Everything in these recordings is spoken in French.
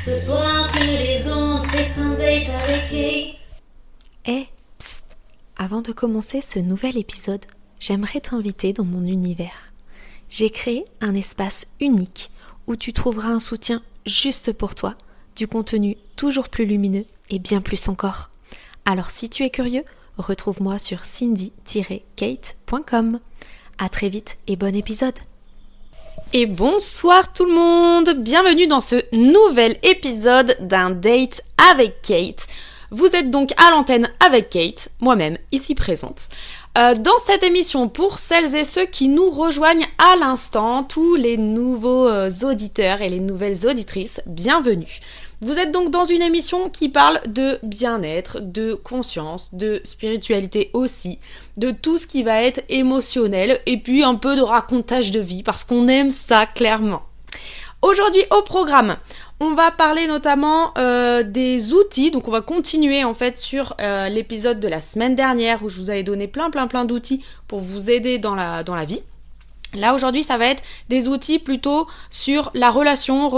Ce soir sur les ondes, c'est un date avec Kate. Psst, avant de commencer ce nouvel épisode, j'aimerais t'inviter dans mon univers. J'ai créé un espace unique où tu trouveras un soutien juste pour toi, du contenu toujours plus lumineux et bien plus encore. Alors si tu es curieux, retrouve-moi sur cindy-kate.com. À très vite et bon épisode. Et bonsoir tout le monde, bienvenue dans ce nouvel épisode d'un date avec Kate. Vous êtes donc à l'antenne avec Kate, moi-même ici présente. Dans cette émission, pour celles et ceux qui nous rejoignent à l'instant, tous les nouveaux auditeurs et les nouvelles auditrices, bienvenue. Vous êtes donc dans une émission qui parle de bien-être, de conscience, de spiritualité aussi, de tout ce qui va être émotionnel et puis un peu de racontage de vie parce qu'on aime ça clairement. Aujourd'hui au programme, on va parler notamment des outils, donc on va continuer en fait sur l'épisode de la semaine dernière où je vous avais donné plein d'outils pour vous aider dans la vie. Là aujourd'hui ça va être des outils plutôt sur la relation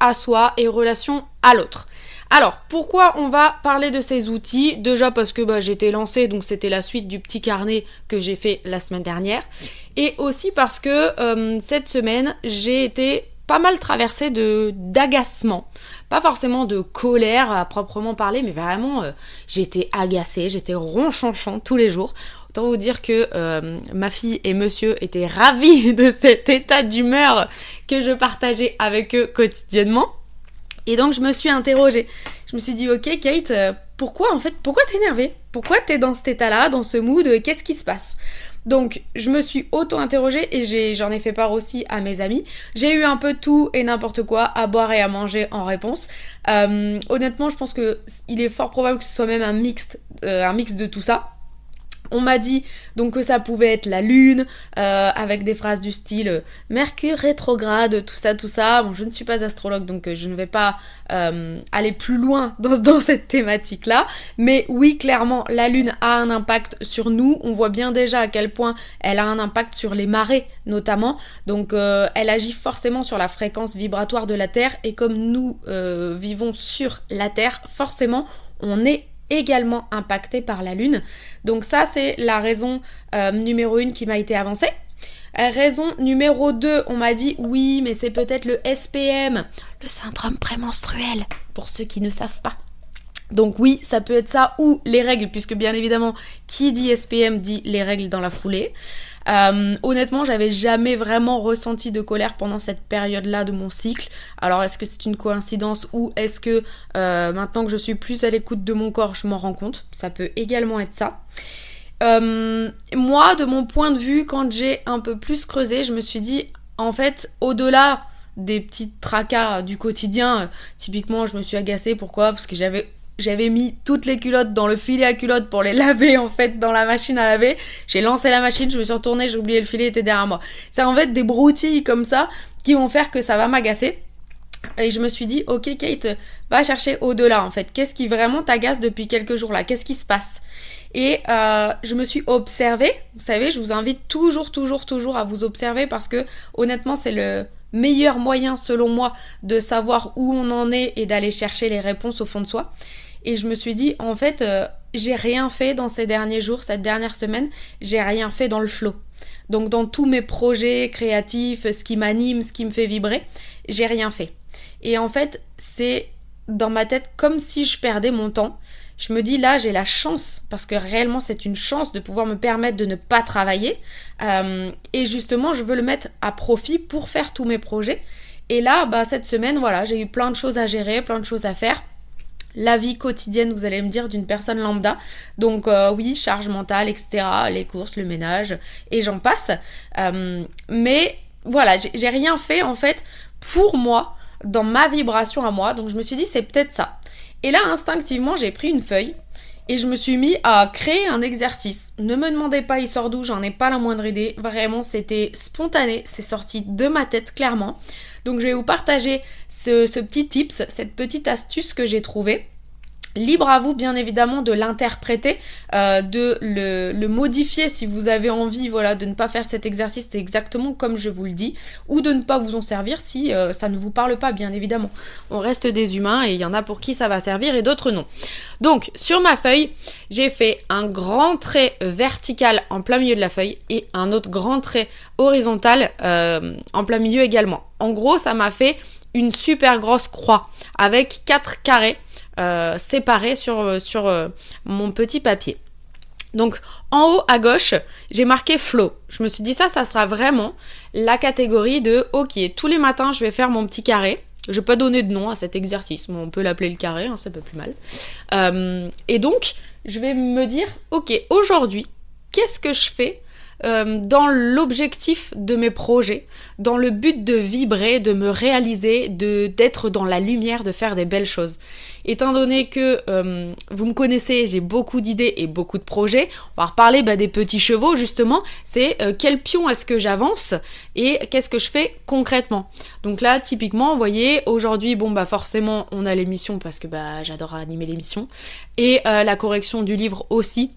à soi et relation à l'autre. Alors pourquoi on va parler de ces outils ? Déjà parce que j'étais lancée, donc c'était la suite du petit carnet que j'ai fait la semaine dernière. Et aussi parce que cette semaine j'ai été pas mal traversée d'agacement. Pas forcément de colère à proprement parler, mais vraiment j'étais agacée, j'étais ronchonchon tous les jours. Autant vous dire que ma fille et monsieur étaient ravis de cet état d'humeur que je partageais avec eux quotidiennement. Et donc je me suis interrogée. Je me suis dit, ok Kate, pourquoi t'es énervée ? Pourquoi t'es dans cet état-là, dans ce mood ? Qu'est-ce qui se passe ? Donc je me suis auto-interrogée et j'en ai fait part aussi à mes amis. J'ai eu un peu tout et n'importe quoi à boire et à manger en réponse. Honnêtement, je pense qu'il est fort probable que ce soit même un mix de tout ça. On m'a dit donc que ça pouvait être la lune, avec des phrases du style Mercure rétrograde, tout ça. Bon, je ne suis pas astrologue, donc je ne vais pas aller plus loin dans cette thématique-là. Mais oui, clairement, la lune a un impact sur nous. On voit bien déjà à quel point elle a un impact sur les marées, notamment. Donc, elle agit forcément sur la fréquence vibratoire de la Terre. Et comme nous vivons sur la Terre, forcément, on est également impacté par la lune. Donc ça c'est la raison numéro 1 qui m'a été avancée. Raison numéro 2, on m'a dit oui mais c'est peut-être le SPM, le syndrome prémenstruel, pour ceux qui ne savent pas. Donc oui, ça peut être ça ou les règles, puisque bien évidemment qui dit SPM dit les règles dans la foulée. Honnêtement, j'avais jamais vraiment ressenti de colère pendant cette période-là de mon cycle. Alors est-ce que c'est une coïncidence ou est-ce que maintenant que je suis plus à l'écoute de mon corps, je m'en rends compte ? Ça peut également être ça. Moi, de mon point de vue, quand j'ai un peu plus creusé, je me suis dit, en fait, au-delà des petits tracas du quotidien, typiquement, je me suis agacée. Pourquoi ? Parce que j'avais mis toutes les culottes dans le filet à culottes pour les laver en fait dans la machine à laver. J'ai lancé la machine, je me suis retournée, j'ai oublié le filet, il était derrière moi. C'est en fait des broutilles comme ça qui vont faire que ça va m'agacer. Et je me suis dit, ok Kate, va chercher au-delà en fait. Qu'est-ce qui vraiment t'agace depuis quelques jours là ? Qu'est-ce qui se passe ? Et je me suis observée. Vous savez, je vous invite toujours à vous observer parce que honnêtement c'est le meilleur moyen selon moi de savoir où on en est et d'aller chercher les réponses au fond de soi. Et je me suis dit, en fait, j'ai rien fait dans ces derniers jours, cette dernière semaine, j'ai rien fait dans le flow. Donc dans tous mes projets créatifs, ce qui m'anime, ce qui me fait vibrer, j'ai rien fait. Et en fait, c'est dans ma tête comme si je perdais mon temps. Je me dis là, j'ai la chance, parce que réellement c'est une chance de pouvoir me permettre de ne pas travailler. Et justement, je veux le mettre à profit pour faire tous mes projets. Et là, cette semaine, voilà, j'ai eu plein de choses à gérer, plein de choses à faire. La vie quotidienne, vous allez me dire, d'une personne lambda. Donc oui, charge mentale, etc. Les courses, le ménage, et j'en passe. Mais voilà, j'ai rien fait en fait pour moi, dans ma vibration à moi. Donc je me suis dit, c'est peut-être ça. Et là, instinctivement, j'ai pris une feuille et je me suis mis à créer un exercice. Ne me demandez pas, il sort d'où, j'en ai pas la moindre idée. Vraiment, c'était spontané, c'est sorti de ma tête, clairement. Donc je vais vous partager ce petit tips, cette petite astuce que j'ai trouvée. Libre à vous bien évidemment de l'interpréter, de le modifier si vous avez envie, voilà, de ne pas faire cet exercice exactement comme je vous le dis, ou de ne pas vous en servir si ça ne vous parle pas, bien évidemment. On reste des humains et il y en a pour qui ça va servir et d'autres non. Donc sur ma feuille, j'ai fait un grand trait vertical en plein milieu de la feuille et un autre grand trait horizontal en plein milieu également. En gros, ça m'a fait une super grosse croix avec 4 carrés séparés sur mon petit papier. Donc en haut à gauche, j'ai marqué flow. Je me suis dit ça sera vraiment la catégorie de ok, tous les matins je vais faire mon petit carré. Je vais pas donner de nom à cet exercice, mais on peut l'appeler le carré, hein, c'est pas plus mal. Et donc je vais me dire ok, aujourd'hui, qu'est-ce que je fais dans l'objectif de mes projets, dans le but de vibrer, de me réaliser, d'être dans la lumière, de faire des belles choses. Étant donné que vous me connaissez, j'ai beaucoup d'idées et beaucoup de projets, on va reparler des petits chevaux justement, c'est quel pion est-ce que j'avance et qu'est-ce que je fais concrètement. Donc là, typiquement, vous voyez, aujourd'hui, forcément, on a l'émission parce que j'adore animer l'émission et la correction du livre aussi,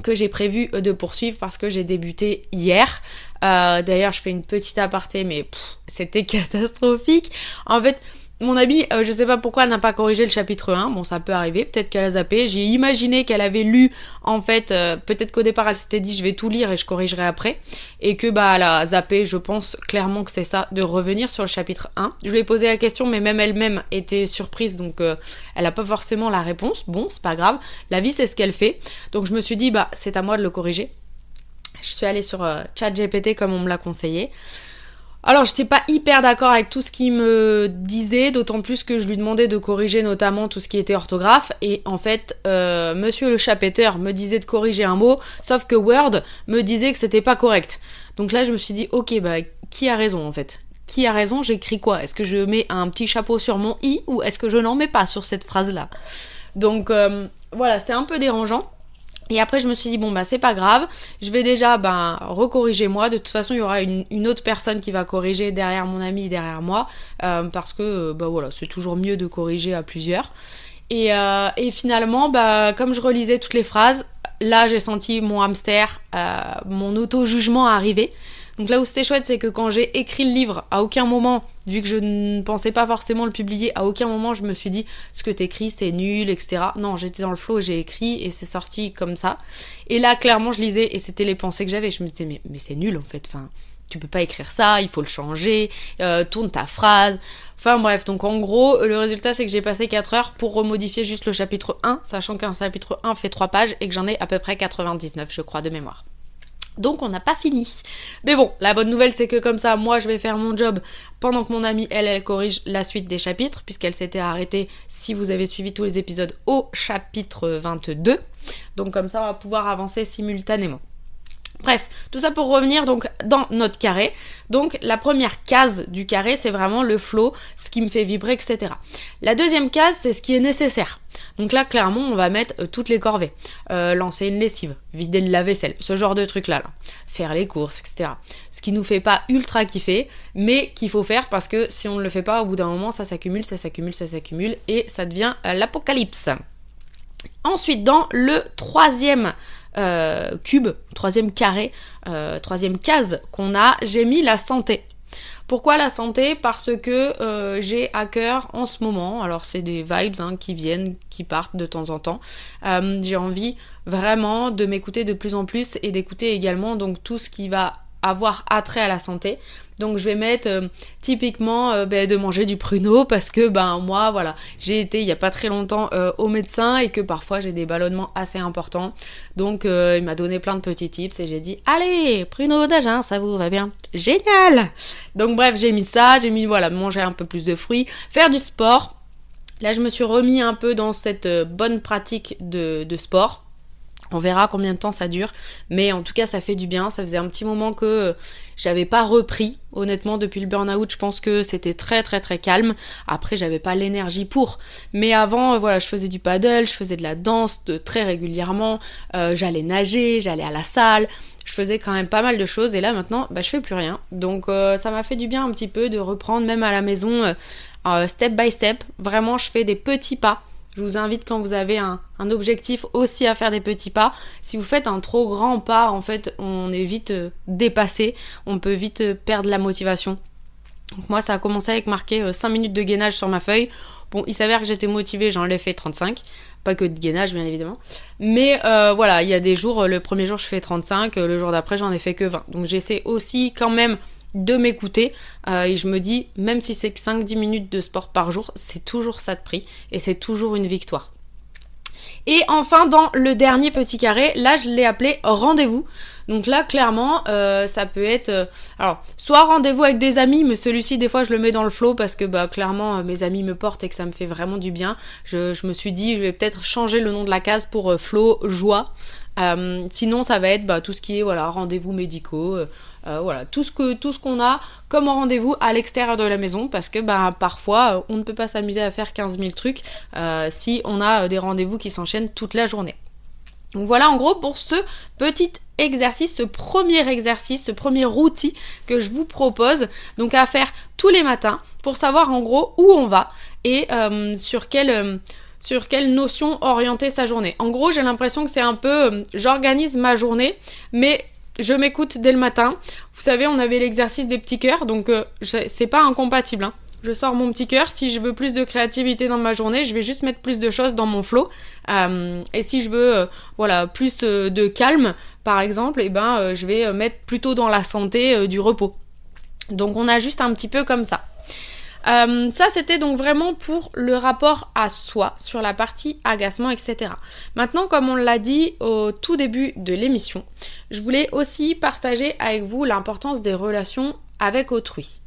que j'ai prévu de poursuivre parce que j'ai débuté hier. D'ailleurs, je fais une petite aparté, mais c'était catastrophique. En fait, mon amie, je sais pas pourquoi, elle n'a pas corrigé le chapitre 1. Bon, ça peut arriver, peut-être qu'elle a zappé. J'ai imaginé qu'elle avait lu, en fait, peut-être qu'au départ, elle s'était dit, je vais tout lire et je corrigerai après. Et que, elle a zappé, je pense clairement que c'est ça, de revenir sur le chapitre 1. Je lui ai posé la question, mais même elle-même était surprise, donc elle a pas forcément la réponse. Bon, c'est pas grave. La vie, c'est ce qu'elle fait. Donc, je me suis dit, c'est à moi de le corriger. Je suis allée sur ChatGPT comme on me l'a conseillé. Alors, j'étais pas hyper d'accord avec tout ce qu'il me disait, d'autant plus que je lui demandais de corriger notamment tout ce qui était orthographe. Et en fait, monsieur le chapetteur me disait de corriger un mot, sauf que Word me disait que c'était pas correct. Donc là, je me suis dit, ok, qui a raison en fait ? Qui a raison ? J'écris quoi ? Est-ce que je mets un petit chapeau sur mon i ou est-ce que je n'en mets pas sur cette phrase-là ? Donc voilà, c'était un peu dérangeant. Et après, je me suis dit, c'est pas grave, je vais déjà recorriger moi. De toute façon, il y aura une autre personne qui va corriger derrière mon ami, derrière moi, parce que voilà, c'est toujours mieux de corriger à plusieurs. Et finalement, comme je relisais toutes les phrases, là, j'ai senti mon hamster, mon auto-jugement arriver. Donc là où c'était chouette, c'est que quand j'ai écrit le livre, à aucun moment, vu que je ne pensais pas forcément le publier, à aucun moment je me suis dit ce que t'écris c'est nul, etc. Non, j'étais dans le flow, j'ai écrit et c'est sorti comme ça. Et là, clairement, je lisais et c'était les pensées que j'avais. Je me disais, mais c'est nul en fait, tu peux pas écrire ça, il faut le changer, tourne ta phrase. Enfin bref, donc en gros, le résultat c'est que j'ai passé 4 heures pour remodifier juste le chapitre 1, sachant qu'un chapitre 1 fait 3 pages et que j'en ai à peu près 99, je crois, de mémoire. Donc on n'a pas fini. Mais bon, la bonne nouvelle c'est que comme ça, moi je vais faire mon job pendant que mon amie, elle corrige la suite des chapitres, puisqu'elle s'était arrêtée, si vous avez suivi tous les épisodes, au chapitre 22. Donc comme ça, on va pouvoir avancer simultanément. Bref, tout ça pour revenir donc dans notre carré. Donc la première case du carré, c'est vraiment le flow, ce qui me fait vibrer, etc. La deuxième case, c'est ce qui est nécessaire. Donc là, clairement, on va mettre toutes les corvées. Lancer une lessive, vider le lave-vaisselle, ce genre de trucs-là. Faire les courses, etc. Ce qui nous fait pas ultra kiffer, mais qu'il faut faire parce que si on ne le fait pas, au bout d'un moment, ça s'accumule, et ça devient l'apocalypse. Ensuite, dans le troisième cube, troisième carré, troisième case qu'on a, j'ai mis la santé. Pourquoi la santé ? Parce que j'ai à cœur en ce moment, alors c'est des vibes qui viennent, qui partent de temps en temps, j'ai envie vraiment de m'écouter de plus en plus et d'écouter également donc tout ce qui va avoir attrait à la santé. Donc je vais mettre typiquement de manger du pruneau parce que moi voilà, j'ai été il y a pas très longtemps au médecin et que parfois j'ai des ballonnements assez importants. Donc il m'a donné plein de petits tips et j'ai dit allez, pruneau d'Agen, ça vous va bien. Génial. Donc bref, j'ai mis ça, j'ai mis manger un peu plus de fruits, faire du sport. Là je me suis remis un peu dans cette bonne pratique de sport. On verra combien de temps ça dure, mais en tout cas ça fait du bien. Ça faisait un petit moment que j'avais pas repris, honnêtement depuis le burn-out. Je pense que c'était très très très calme. Après j'avais pas l'énergie pour, mais avant je faisais du paddle, je faisais de la danse très régulièrement, j'allais nager, j'allais à la salle, je faisais quand même pas mal de choses et là maintenant je fais plus rien. Donc ça m'a fait du bien un petit peu de reprendre même à la maison step by step. Vraiment je fais des petits pas. Je vous invite, quand vous avez un objectif, aussi à faire des petits pas. Si vous faites un trop grand pas, en fait, on est vite dépassé, on peut vite perdre la motivation. Donc moi, ça a commencé avec marqué 5 minutes de gainage sur ma feuille. Bon, il s'avère que j'étais motivée, j'en ai fait 35. Pas que de gainage, bien évidemment. Mais voilà, il y a des jours, le premier jour, je fais 35, le jour d'après, j'en ai fait que 20. Donc j'essaie aussi quand même de m'écouter. Et je me dis, même si c'est que 5-10 minutes de sport par jour, c'est toujours ça de prix. Et c'est toujours une victoire. Et enfin, dans le dernier petit carré, là, je l'ai appelé rendez-vous. Donc là, clairement, ça peut être... alors, soit rendez-vous avec des amis, mais celui-ci, des fois, je le mets dans le flow parce que, clairement, mes amis me portent et que ça me fait vraiment du bien. Je me suis dit, je vais peut-être changer le nom de la case pour flow, joie. Sinon, ça va être tout ce qui est rendez-vous médicaux, voilà, tout ce qu'on a comme rendez-vous à l'extérieur de la maison, parce que parfois, on ne peut pas s'amuser à faire 15 000 trucs si on a des rendez-vous qui s'enchaînent toute la journée. Donc voilà en gros pour ce petit exercice, ce premier outil que je vous propose donc à faire tous les matins pour savoir en gros où on va et sur quelle notion orienter sa journée. En gros, j'ai l'impression que c'est un peu j'organise ma journée, mais je m'écoute dès le matin. Vous savez, on avait l'exercice des petits cœurs, donc c'est pas incompatible, hein. Je sors mon petit cœur. Si je veux plus de créativité dans ma journée, je vais juste mettre plus de choses dans mon flow. Et si je veux plus de calme, par exemple, je vais mettre plutôt dans la santé du repos. Donc on ajuste un petit peu comme ça. Ça, c'était donc vraiment pour le rapport à soi, sur la partie agacement, etc. Maintenant, comme on l'a dit au tout début de l'émission, je voulais aussi partager avec vous l'importance des relations avec autrui.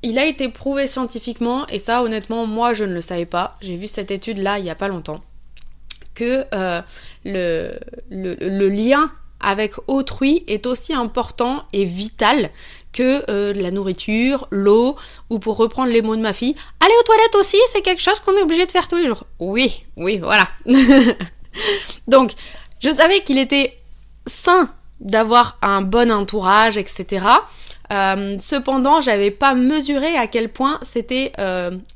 Il a été prouvé scientifiquement, et ça honnêtement moi je ne le savais pas, j'ai vu cette étude là il n'y a pas longtemps, que le lien avec autrui est aussi important et vital que la nourriture, l'eau, ou pour reprendre les mots de ma fille, aller aux toilettes aussi c'est quelque chose qu'on est obligé de faire tous les jours. Oui, voilà. Donc je savais qu'il était sain d'avoir un bon entourage, etc. Cependant, j'avais pas mesuré à quel point c'était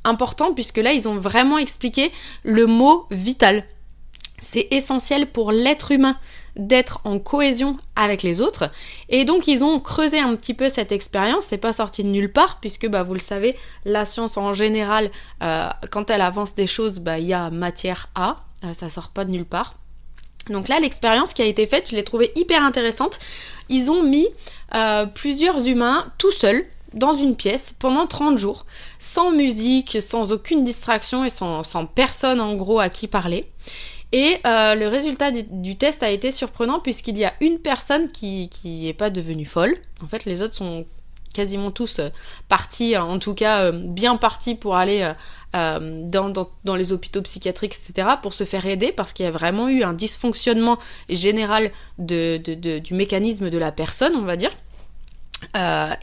important, puisque là, ils ont vraiment expliqué le mot vital. C'est essentiel pour l'être humain d'être en cohésion avec les autres. Et donc, ils ont creusé un petit peu cette expérience. C'est pas sorti de nulle part, puisque vous le savez, la science en général, quand elle avance des choses, il y a matière à. Ça sort pas de nulle part. Donc là, l'expérience qui a été faite, je l'ai trouvée hyper intéressante. Ils ont mis plusieurs humains tout seuls dans une pièce pendant 30 jours, sans musique, sans aucune distraction et sans personne en gros à qui parler. Et le résultat du test a été surprenant, puisqu'il y a une personne qui n'est pas devenue folle. En fait, les autres sont quasiment tous partis, en tout cas bien partis pour aller dans les hôpitaux psychiatriques, etc., pour se faire aider, parce qu'il y a vraiment eu un dysfonctionnement général du mécanisme de la personne, on va dire.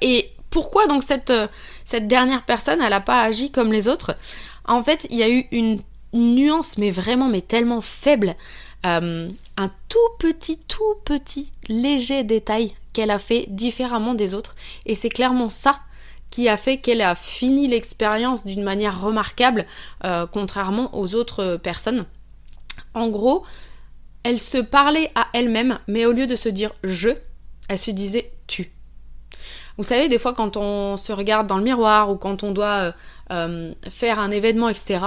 Et pourquoi donc cette dernière personne, elle n'a pas agi comme les autres ? En fait, il y a eu une nuance, mais tellement faible, un tout petit léger détail qu'elle a fait différemment des autres, et c'est clairement ça qui a fait qu'elle a fini l'expérience d'une manière remarquable, contrairement aux autres personnes. En gros, elle se parlait à elle-même, mais au lieu de se dire « je », elle se disait « tu ». Vous savez, des fois, quand on se regarde dans le miroir ou quand on doit faire un événement, etc.,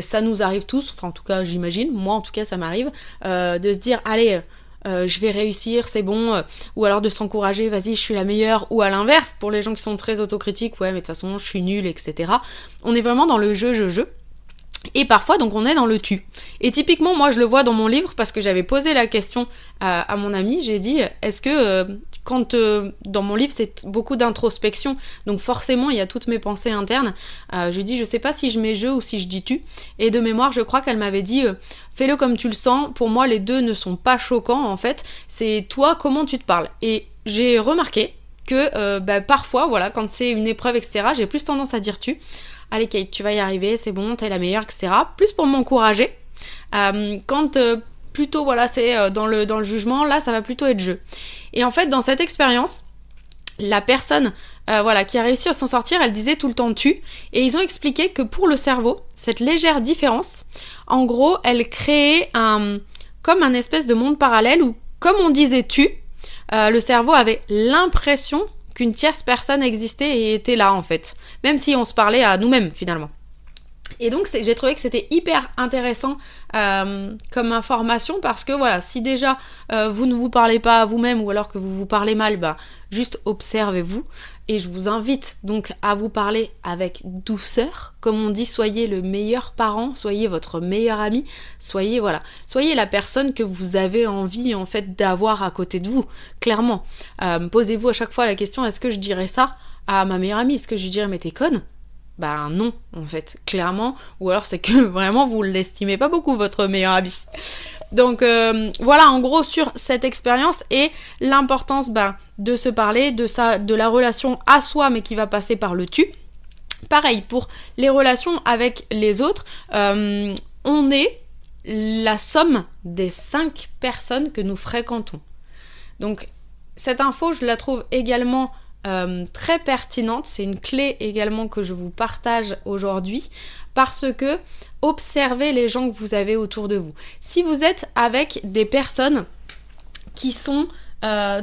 ça nous arrive tous, enfin en tout cas j'imagine, moi en tout cas ça m'arrive, de se dire « allez, je vais réussir, c'est bon », ou alors de s'encourager « vas-y, je suis la meilleure », ou à l'inverse, pour les gens qui sont très autocritiques « ouais, mais de toute façon, je suis nulle », etc. On est vraiment dans le « je ». Et parfois, donc, on est dans le tu. Et typiquement, moi, je le vois dans mon livre, parce que j'avais posé la question à mon ami. J'ai dit, est-ce que, quand dans mon livre, c'est beaucoup d'introspection, donc forcément, il y a toutes mes pensées internes. Je lui dis, je sais pas si je mets je ou si je dis tu. Et de mémoire, je crois qu'elle m'avait dit, fais-le comme tu le sens. Pour moi, les deux ne sont pas choquants, en fait. C'est toi, comment tu te parles. Et j'ai remarqué que parfois, voilà, quand c'est une épreuve, etc., j'ai plus tendance à dire tu. Allez Kate, tu vas y arriver, c'est bon, t'es la meilleure, etc. Plus pour m'encourager. Quand plutôt, voilà, c'est dans le jugement, là, ça va plutôt être je. Et en fait, dans cette expérience, la personne qui a réussi à s'en sortir, elle disait tout le temps tu. Et ils ont expliqué que pour le cerveau, cette légère différence, en gros, elle créait comme un espèce de monde parallèle où, comme on disait tu, le cerveau avait l'impression qu'une tierce personne existait et était là en fait. Même si on se parlait à nous-mêmes finalement. Et donc j'ai trouvé que c'était hyper intéressant comme information parce que voilà, si déjà vous ne vous parlez pas à vous-même ou alors que vous vous parlez mal, juste observez-vous. Et je vous invite donc à vous parler avec douceur. Comme on dit, soyez le meilleur parent, soyez votre meilleur ami, soyez la personne que vous avez envie en fait d'avoir à côté de vous, clairement. Posez-vous à chaque fois la question, est-ce que je dirais ça à ma meilleure amie? Est-ce que je lui dirais mais t'es conne? Non, en fait, clairement. Ou alors c'est que vraiment vous l'estimez pas beaucoup, votre meilleur ami. Donc voilà, en gros, sur cette expérience et l'importance de se parler, de la relation à soi, mais qui va passer par le tu. Pareil, pour les relations avec les autres, on est la somme des 5 personnes que nous fréquentons. Donc, cette info, je la trouve également très pertinente. C'est une clé également que je vous partage aujourd'hui parce que observez les gens que vous avez autour de vous. Si vous êtes avec des personnes qui sont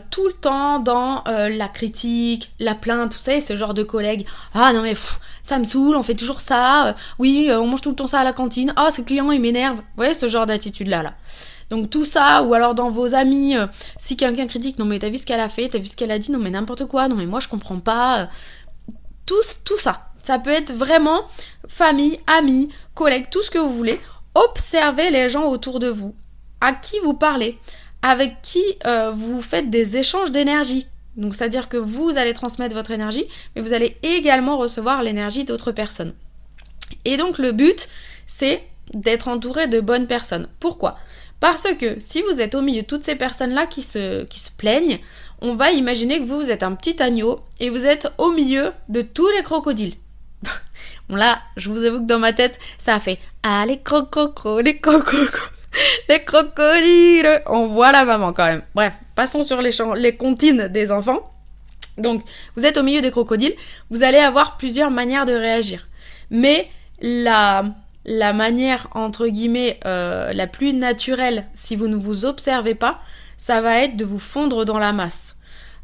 tout le temps dans la critique, la plainte, vous savez, ce genre de collègues. Ah non mais ça me saoule, on fait toujours ça. Oui, on mange tout le temps ça à la cantine. Ah, ce client il m'énerve. Vous voyez ce genre d'attitude là. Donc tout ça, ou alors dans vos amis, si quelqu'un critique, non mais t'as vu ce qu'elle a fait, t'as vu ce qu'elle a dit, non mais n'importe quoi, non mais moi je comprends pas. Tout ça. Ça peut être vraiment famille, amis, collègues, tout ce que vous voulez. Observez les gens autour de vous. À qui vous parlez, avec qui vous faites des échanges d'énergie. Donc c'est-à-dire que vous allez transmettre votre énergie, mais vous allez également recevoir l'énergie d'autres personnes. Et donc le but, c'est d'être entouré de bonnes personnes. Pourquoi ? Parce que si vous êtes au milieu de toutes ces personnes-là qui se plaignent, on va imaginer que vous êtes un petit agneau et vous êtes au milieu de tous les crocodiles. Bon là, je vous avoue que dans ma tête, ça a fait « Ah, les crococros, les crocodiles !» On voit la maman quand même. Bref, passons sur les comptines des enfants. Donc, vous êtes au milieu des crocodiles, vous allez avoir plusieurs manières de réagir. Mais la manière, entre guillemets, la plus naturelle, si vous ne vous observez pas, ça va être de vous fondre dans la masse.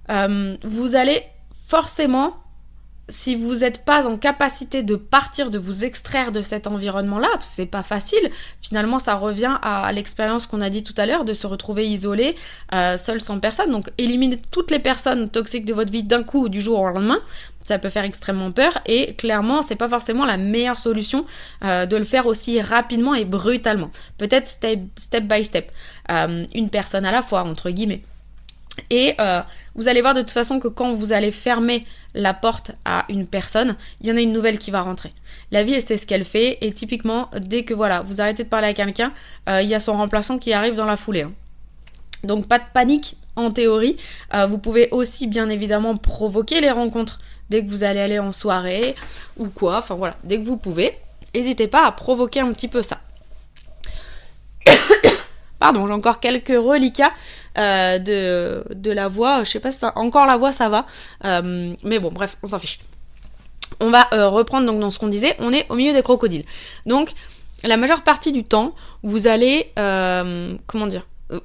Vous allez forcément, si vous n'êtes pas en capacité de partir, de vous extraire de cet environnement-là, c'est pas facile, finalement ça revient à l'expérience qu'on a dit tout à l'heure, de se retrouver isolé, seul, sans personne. Donc éliminez toutes les personnes toxiques de votre vie d'un coup, du jour au lendemain. Ça peut faire extrêmement peur et clairement c'est pas forcément la meilleure solution de le faire aussi rapidement et brutalement. Peut-être step by step, une personne à la fois entre guillemets. Et vous allez voir de toute façon que quand vous allez fermer la porte à une personne, il y en a une nouvelle qui va rentrer. La vie elle sait ce qu'elle fait et typiquement dès que vous arrêtez de parler à quelqu'un, il y a son remplaçant qui arrive dans la foulée. Donc pas de panique en théorie. Vous pouvez aussi bien évidemment provoquer les rencontres dès que vous allez aller en soirée ou quoi, enfin voilà, dès que vous pouvez, n'hésitez pas à provoquer un petit peu ça. Pardon, j'ai encore quelques reliquats de la voix, je sais pas si encore la voix ça va, mais bon bref, on s'en fiche. On va reprendre donc dans ce qu'on disait, on est au milieu des crocodiles. Donc la majeure partie du temps, vous allez,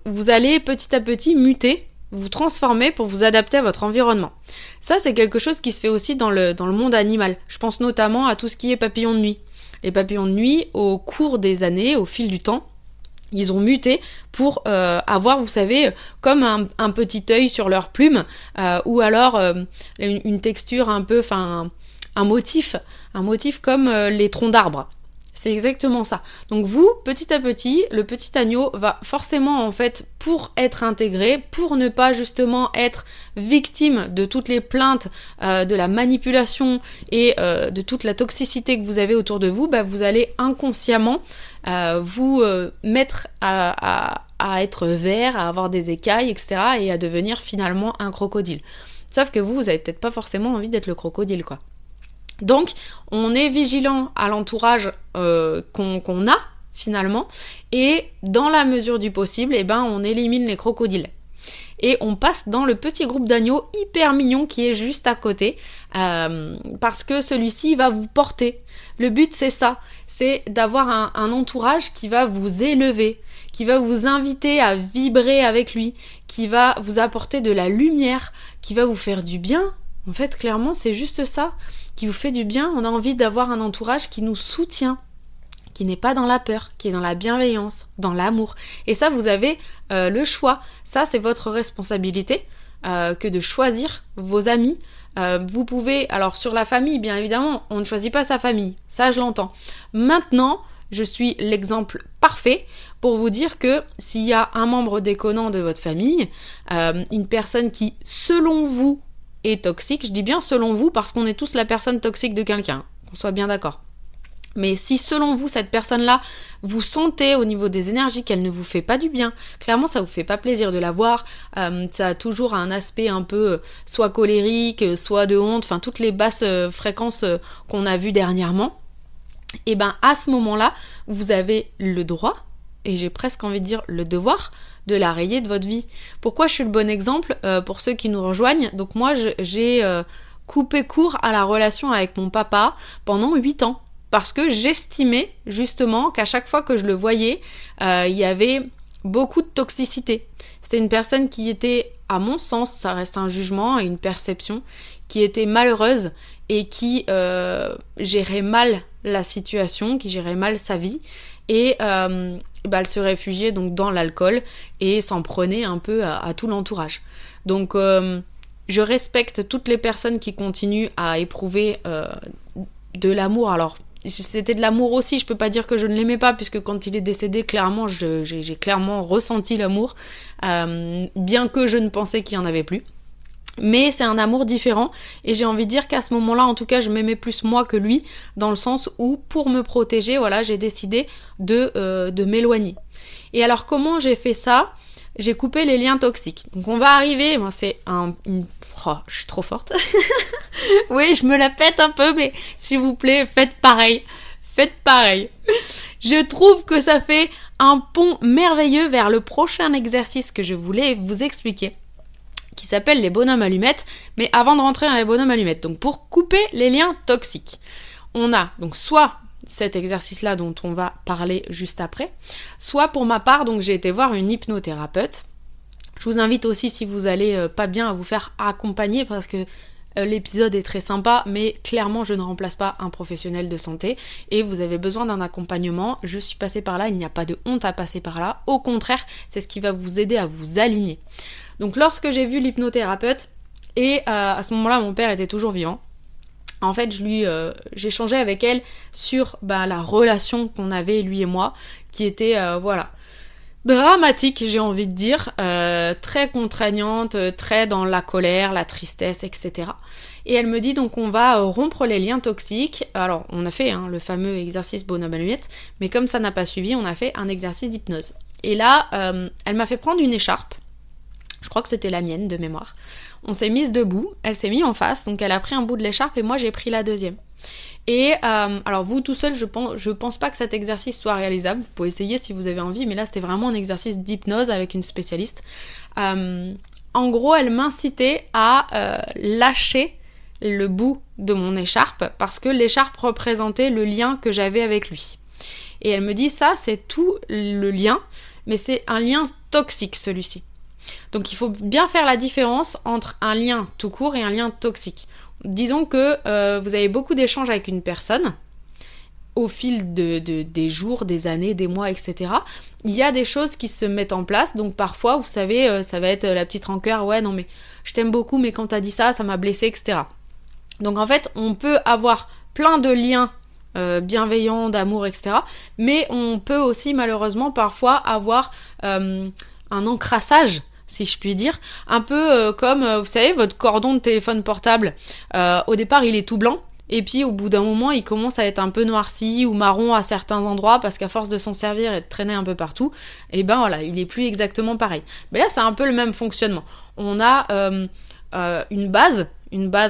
vous allez petit à petit muter, vous transformer pour vous adapter à votre environnement. Ça, c'est quelque chose qui se fait aussi dans le monde animal. Je pense notamment à tout ce qui est papillons de nuit. Les papillons de nuit, au cours des années, au fil du temps, ils ont muté pour avoir, vous savez, comme un petit œil sur leurs plumes, ou alors une texture un peu, un motif comme les troncs d'arbres. C'est exactement ça. Donc vous, petit à petit, le petit agneau va forcément, en fait, pour être intégré, pour ne pas justement être victime de toutes les plaintes, de la manipulation et de toute la toxicité que vous avez autour de vous, vous allez inconsciemment vous mettre à être vert, à avoir des écailles, etc. et à devenir finalement un crocodile. Sauf que vous avez peut-être pas forcément envie d'être le crocodile, quoi. Donc, on est vigilant à l'entourage qu'on a, finalement, et dans la mesure du possible, on élimine les crocodiles. et on passe dans le petit groupe d'agneaux hyper mignon qui est juste à côté, parce que celui-ci va vous porter. Le but c'est ça, c'est d'avoir un entourage qui va vous élever, qui va vous inviter à vibrer avec lui, qui va vous apporter de la lumière, qui va vous faire du bien. En fait, clairement, c'est juste ça qui vous fait du bien. On a envie d'avoir un entourage qui nous soutient, qui n'est pas dans la peur, qui est dans la bienveillance, dans l'amour. Et ça, vous avez le choix. Ça, c'est votre responsabilité que de choisir vos amis. Vous pouvez, alors sur la famille, bien évidemment, on ne choisit pas sa famille. Ça, je l'entends. Maintenant, je suis l'exemple parfait pour vous dire que s'il y a un membre déconnant de votre famille, une personne qui, selon vous, est toxique, je dis bien selon vous parce qu'on est tous la personne toxique de quelqu'un, qu'on soit bien d'accord. Mais si selon vous, cette personne-là, vous sentez au niveau des énergies qu'elle ne vous fait pas du bien, clairement ça vous fait pas plaisir de la voir, ça a toujours un aspect un peu soit colérique, soit de honte, enfin toutes les basses fréquences qu'on a vues dernièrement, et ben à ce moment-là, vous avez le droit, et j'ai presque envie de dire le devoir, de la rayer de votre vie. Pourquoi je suis le bon exemple pour ceux qui nous rejoignent? Donc moi, j'ai coupé court à la relation avec mon papa pendant 8 ans. Parce que j'estimais justement qu'à chaque fois que je le voyais, il y avait beaucoup de toxicité. C'était une personne qui était, à mon sens, ça reste un jugement et une perception, qui était malheureuse et qui gérait mal la situation, qui gérait mal sa vie. Et elle se réfugiait donc dans l'alcool et s'en prenait un peu à tout l'entourage. Donc je respecte toutes les personnes qui continuent à éprouver de l'amour. Alors c'était de l'amour aussi, je peux pas dire que je ne l'aimais pas, puisque quand il est décédé, clairement, j'ai clairement ressenti l'amour, bien que je ne pensais qu'il y en avait plus. Mais c'est un amour différent, et j'ai envie de dire qu'à ce moment-là, en tout cas, je m'aimais plus moi que lui, dans le sens où, pour me protéger, voilà, j'ai décidé de m'éloigner. Et alors, comment j'ai fait ça ? J'ai coupé les liens toxiques. Donc on va arriver, moi c'est oh, je suis trop forte. Oui, je me la pète un peu, mais s'il vous plaît, faites pareil. Faites pareil. Je trouve que ça fait un pont merveilleux vers le prochain exercice que je voulais vous expliquer, qui s'appelle les bonhommes allumettes. Mais avant de rentrer dans les bonhommes allumettes, donc pour couper les liens toxiques, on a donc soit cet exercice-là dont on va parler juste après, soit pour ma part, donc j'ai été voir une hypnothérapeute. Je vous invite aussi, si vous allez pas bien, à vous faire accompagner, parce que l'épisode est très sympa, mais clairement je ne remplace pas un professionnel de santé et vous avez besoin d'un accompagnement. Je suis passée par là, il n'y a pas de honte à passer par là, au contraire, c'est ce qui va vous aider à vous aligner. Donc lorsque j'ai vu l'hypnothérapeute, et à ce moment-là mon père était toujours vivant, en fait j'échangeais avec elle sur la relation qu'on avait lui et moi, qui était dramatique, j'ai envie de dire, très contraignante, très dans la colère, la tristesse, etc. Et elle me dit donc on va rompre les liens toxiques. Alors on a fait le fameux exercice bonhomme allumette, mais comme ça n'a pas suivi, on a fait un exercice d'hypnose. Et là, elle m'a fait prendre une écharpe, je crois que c'était la mienne de mémoire. On s'est mise debout, elle s'est mise en face, donc elle a pris un bout de l'écharpe et moi j'ai pris la deuxième. Et alors vous tout seul, je pense pas que cet exercice soit réalisable, vous pouvez essayer si vous avez envie, mais là c'était vraiment un exercice d'hypnose avec une spécialiste. En gros, elle m'incitait à lâcher le bout de mon écharpe, parce que l'écharpe représentait le lien que j'avais avec lui. Et elle me dit ça c'est tout le lien, mais c'est un lien toxique celui-ci. Donc il faut bien faire la différence entre un lien tout court et un lien toxique. Disons que vous avez beaucoup d'échanges avec une personne au fil des jours, des années, des mois, etc. Il y a des choses qui se mettent en place. Donc parfois, vous savez, ça va être la petite rancœur. Ouais, non mais je t'aime beaucoup, mais quand t'as dit ça, ça m'a blessé, etc. Donc en fait, on peut avoir plein de liens bienveillants, d'amour, etc. Mais on peut aussi malheureusement parfois avoir un encrassage, si je puis dire, un peu comme, vous savez, votre cordon de téléphone portable. Au départ, il est tout blanc, et puis au bout d'un moment, il commence à être un peu noirci ou marron à certains endroits, parce qu'à force de s'en servir et de traîner un peu partout, et ben voilà, il est plus exactement pareil. Mais là, c'est un peu le même fonctionnement. On a une base,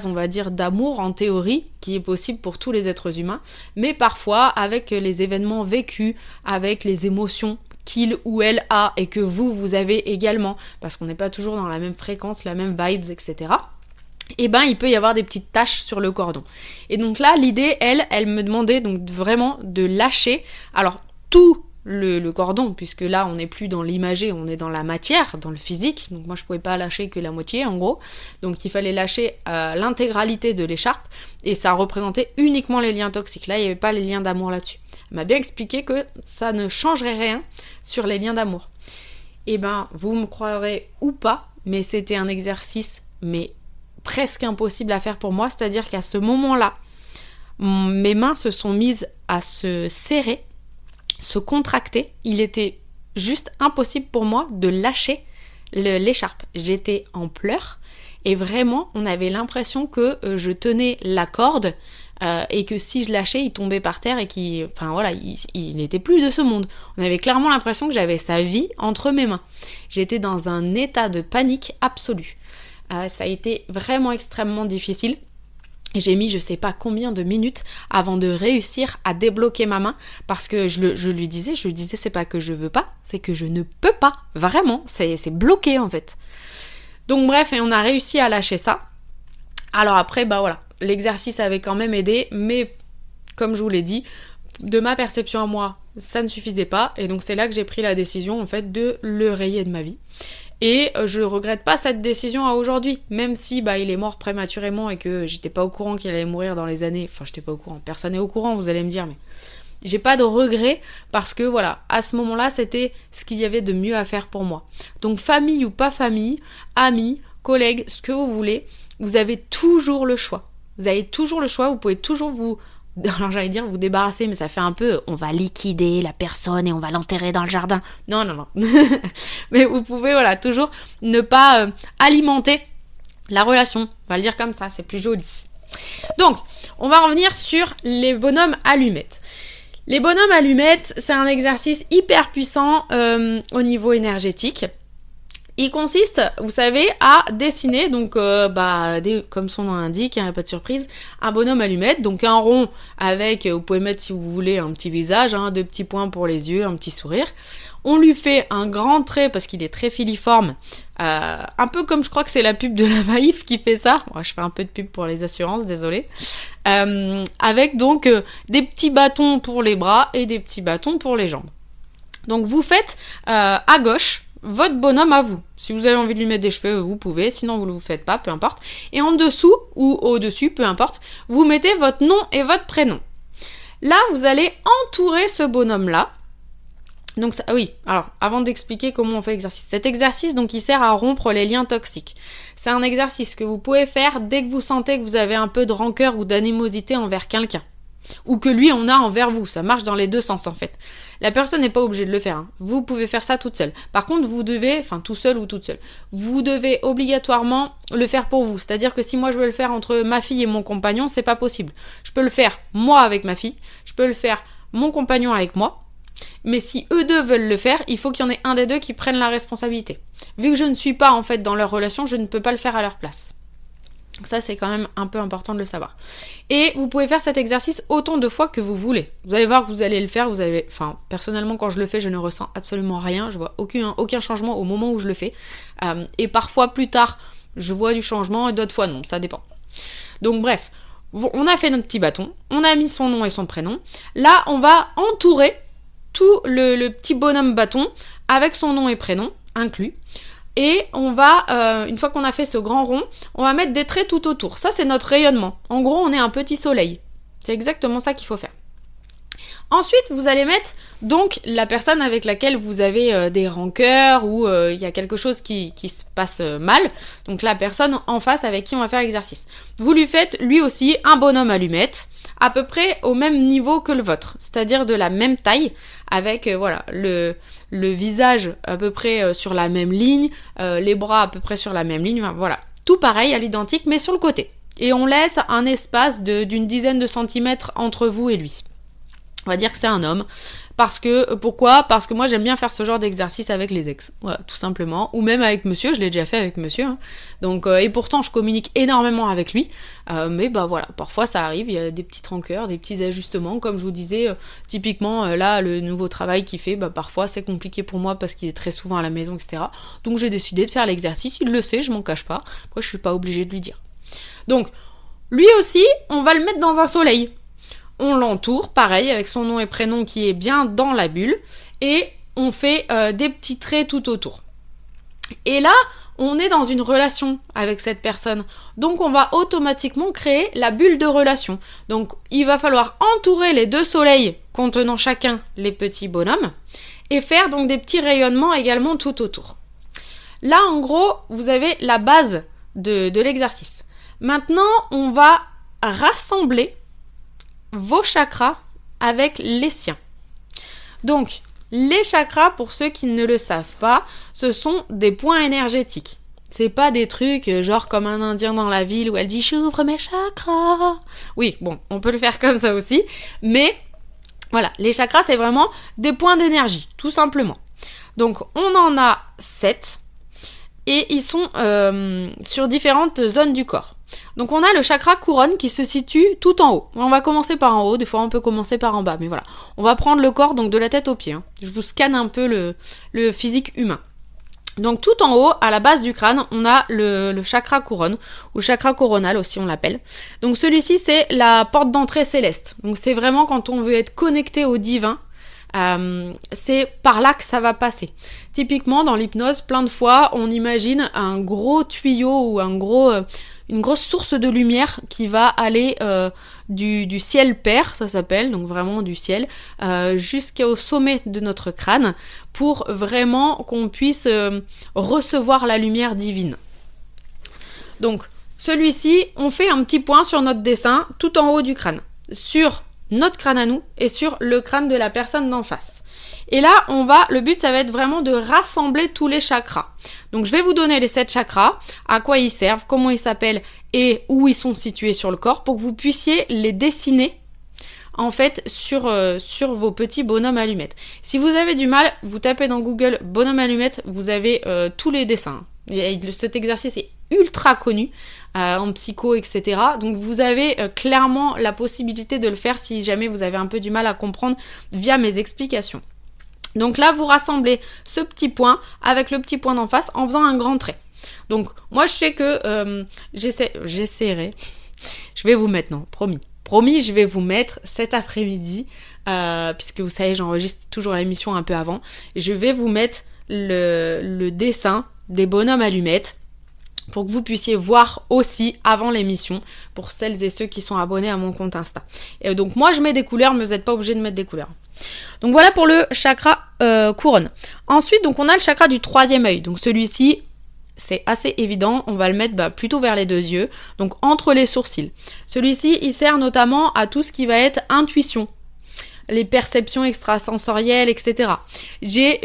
on va dire, d'amour en théorie, qui est possible pour tous les êtres humains, mais parfois, avec les événements vécus, avec les émotions qu'il ou elle a et que vous avez également, parce qu'on n'est pas toujours dans la même fréquence, la même vibes, etc., et ben il peut y avoir des petites taches sur le cordon. Et donc là, l'idée, elle me demandait donc vraiment de lâcher, alors tout le cordon, puisque là on n'est plus dans l'imagé, on est dans la matière, dans le physique, donc moi je pouvais pas lâcher que la moitié en gros, donc il fallait lâcher l'intégralité de l'écharpe, et ça représentait uniquement les liens toxiques, là il n'y avait pas les liens d'amour là-dessus. Elle m'a bien expliqué que ça ne changerait rien sur les liens d'amour. Et ben vous me croirez ou pas, mais c'était un exercice mais presque impossible à faire pour moi, c'est-à-dire qu'à ce moment-là, mes mains se sont mises à se serrer, se contracter, il était juste impossible pour moi de lâcher l'écharpe. J'étais en pleurs et vraiment on avait l'impression que je tenais la corde et que si je lâchais il tombait par terre et qu'il n'était plus de ce monde. On avait clairement l'impression que j'avais sa vie entre mes mains. J'étais dans un état de panique absolue. Ça a été vraiment extrêmement difficile. J'ai mis je sais pas combien de minutes avant de réussir à débloquer ma main parce que je lui disais c'est pas que je veux pas, c'est que je ne peux pas, vraiment, c'est bloqué en fait. Donc bref, et on a réussi à lâcher ça. Alors après, bah voilà, l'exercice avait quand même aidé, mais comme je vous l'ai dit, de ma perception à moi, ça ne suffisait pas, et donc c'est là que j'ai pris la décision en fait de le rayer de ma vie. Et je regrette pas cette décision à aujourd'hui, même si il est mort prématurément et que j'étais pas au courant qu'il allait mourir dans les années, enfin j'étais pas au courant, personne n'est au courant vous allez me dire, mais j'ai pas de regrets parce que voilà, à ce moment-là c'était ce qu'il y avait de mieux à faire pour moi. Donc famille ou pas famille, amis, collègues, ce que vous voulez, vous avez toujours le choix. Vous avez toujours le choix, vous pouvez toujours alors j'allais dire vous débarrasser, mais ça fait un peu on va liquider la personne et on va l'enterrer dans le jardin. Non. Mais vous pouvez toujours ne pas alimenter la relation. On va le dire comme ça, c'est plus joli. Donc, on va revenir sur les bonhommes allumettes. Les bonhommes allumettes, c'est un exercice hyper puissant au niveau énergétique. Il consiste, vous savez, à dessiner, donc comme son nom l'indique, il n'y a pas de surprise, un bonhomme allumette, donc un rond avec, vous pouvez mettre si vous voulez un petit visage, 2 petits points pour les yeux, un petit sourire. On lui fait un grand trait parce qu'il est très filiforme, un peu comme je crois que c'est la pub de la Maïf qui fait ça. Moi, je fais un peu de pub pour les assurances, désolé. Avec donc des petits bâtons pour les bras et des petits bâtons pour les jambes. Donc vous faites à gauche votre bonhomme à vous. Si vous avez envie de lui mettre des cheveux, vous pouvez, sinon vous ne le faites pas, peu importe. Et en dessous ou au-dessus, peu importe, vous mettez votre nom et votre prénom. Là, vous allez entourer ce bonhomme-là. Donc ça, oui, alors avant d'expliquer comment on fait l'exercice. Cet exercice, donc, il sert à rompre les liens toxiques. C'est un exercice que vous pouvez faire dès que vous sentez que vous avez un peu de rancœur ou d'animosité envers quelqu'un. Ou que lui en a envers vous, ça marche dans les deux sens en fait. La personne n'est pas obligée de le faire, Vous pouvez faire ça toute seule. Par contre, vous devez, tout seul ou toute seule, vous devez obligatoirement le faire pour vous. C'est-à-dire que si moi je veux le faire entre ma fille et mon compagnon, c'est pas possible. Je peux le faire moi avec ma fille, je peux le faire mon compagnon avec moi, mais si eux deux veulent le faire, il faut qu'il y en ait un des deux qui prenne la responsabilité. Vu que je ne suis pas en fait dans leur relation, je ne peux pas le faire à leur place. Donc ça, c'est quand même un peu important de le savoir. Et vous pouvez faire cet exercice autant de fois que vous voulez. Vous allez voir que vous allez le faire, personnellement, quand je le fais, je ne ressens absolument rien. Je vois aucun changement au moment où je le fais. Et parfois, plus tard, je vois du changement et d'autres fois, non. Ça dépend. Donc bref, on a fait notre petit bâton. On a mis son nom et son prénom. Là, on va entourer tout le petit bonhomme bâton avec son nom et prénom inclus. Et on va, une fois qu'on a fait ce grand rond, on va mettre des traits tout autour. Ça, c'est notre rayonnement. En gros, on est un petit soleil. C'est exactement ça qu'il faut faire. Ensuite, vous allez mettre donc la personne avec laquelle vous avez des rancœurs ou il y a quelque chose qui se passe mal. Donc la personne en face avec qui on va faire l'exercice. Vous lui faites lui aussi un bonhomme allumette à peu près au même niveau que le vôtre. C'est-à-dire de la même taille avec le visage à peu près sur la même ligne, les bras à peu près sur la même ligne. Voilà, tout pareil à l'identique mais sur le côté. Et on laisse un espace d'une dizaine de centimètres entre vous et lui. On va dire que c'est un homme. Pourquoi ? Parce que moi j'aime bien faire ce genre d'exercice avec les ex. Voilà, tout simplement. Ou même avec monsieur, je l'ai déjà fait avec monsieur. Hein. Donc, et pourtant je communique énormément avec lui. Mais voilà, parfois ça arrive, il y a des petites rancœurs, des petits ajustements. Comme je vous disais, typiquement là, le nouveau travail qu'il fait, parfois c'est compliqué pour moi parce qu'il est très souvent à la maison, etc. Donc j'ai décidé de faire l'exercice, il le sait, je m'en cache pas. Après je suis pas obligée de lui dire. Donc, lui aussi, on va le mettre dans un soleil. On l'entoure, pareil, avec son nom et prénom qui est bien dans la bulle, et on fait des petits traits tout autour. Et là, on est dans une relation avec cette personne, donc on va automatiquement créer la bulle de relation. Donc il va falloir entourer les 2 soleils contenant chacun les petits bonhommes, et faire donc des petits rayonnements également tout autour. Là, en gros, vous avez la base de l'exercice. Maintenant, on va rassembler vos chakras avec les siens. Donc, les chakras, pour ceux qui ne le savent pas, ce sont des points énergétiques. C'est pas des trucs genre comme un indien dans la ville où elle dit « j'ouvre mes chakras ». Oui, bon, on peut le faire comme ça aussi, mais voilà, les chakras, c'est vraiment des points d'énergie, tout simplement. Donc, on en a 7 et ils sont sur différentes zones du corps. Donc on a le chakra couronne qui se situe tout en haut. On va commencer par en haut, des fois on peut commencer par en bas, mais voilà. On va prendre le corps donc de la tête aux pieds. Hein. Je vous scanne un peu le physique humain. Donc tout en haut, à la base du crâne, on a le chakra couronne, ou chakra coronal aussi on l'appelle. Donc celui-ci c'est la porte d'entrée céleste. Donc c'est vraiment quand on veut être connecté au divin, c'est par là que ça va passer. Typiquement dans l'hypnose, plein de fois on imagine un gros tuyau ou une grosse source de lumière qui va aller du ciel pair, ça s'appelle, donc vraiment du ciel, jusqu'au sommet de notre crâne, pour vraiment qu'on puisse recevoir la lumière divine. Donc celui-ci, on fait un petit point sur notre dessin, tout en haut du crâne, sur notre crâne à nous et sur le crâne de la personne d'en face. Et là, le but, ça va être vraiment de rassembler tous les chakras. Donc, je vais vous donner les 7 chakras, à quoi ils servent, comment ils s'appellent et où ils sont situés sur le corps pour que vous puissiez les dessiner, en fait, sur vos petits bonhommes allumettes. Si vous avez du mal, vous tapez dans Google bonhomme allumette, vous avez tous les dessins. Cet exercice est ultra connu en psycho, etc. Donc, vous avez clairement la possibilité de le faire si jamais vous avez un peu du mal à comprendre via mes explications. Donc là, vous rassemblez ce petit point avec le petit point d'en face en faisant un grand trait. Donc, moi, je sais que j'essaierai. Je vais vous mettre, non, promis. Promis, je vais vous mettre cet après-midi, puisque vous savez, j'enregistre toujours l'émission un peu avant. Je vais vous mettre le dessin des bonhommes allumettes pour que vous puissiez voir aussi avant l'émission pour celles et ceux qui sont abonnés à mon compte Insta. Et donc, moi, je mets des couleurs, mais vous n'êtes pas obligé de mettre des couleurs. Donc voilà pour le chakra couronne. Ensuite, donc on a le chakra du 3e œil. Donc celui-ci, c'est assez évident. On va le mettre plutôt vers les 2 yeux, donc entre les sourcils. Celui-ci, il sert notamment à tout ce qui va être intuition, les perceptions extrasensorielles, etc. J'ai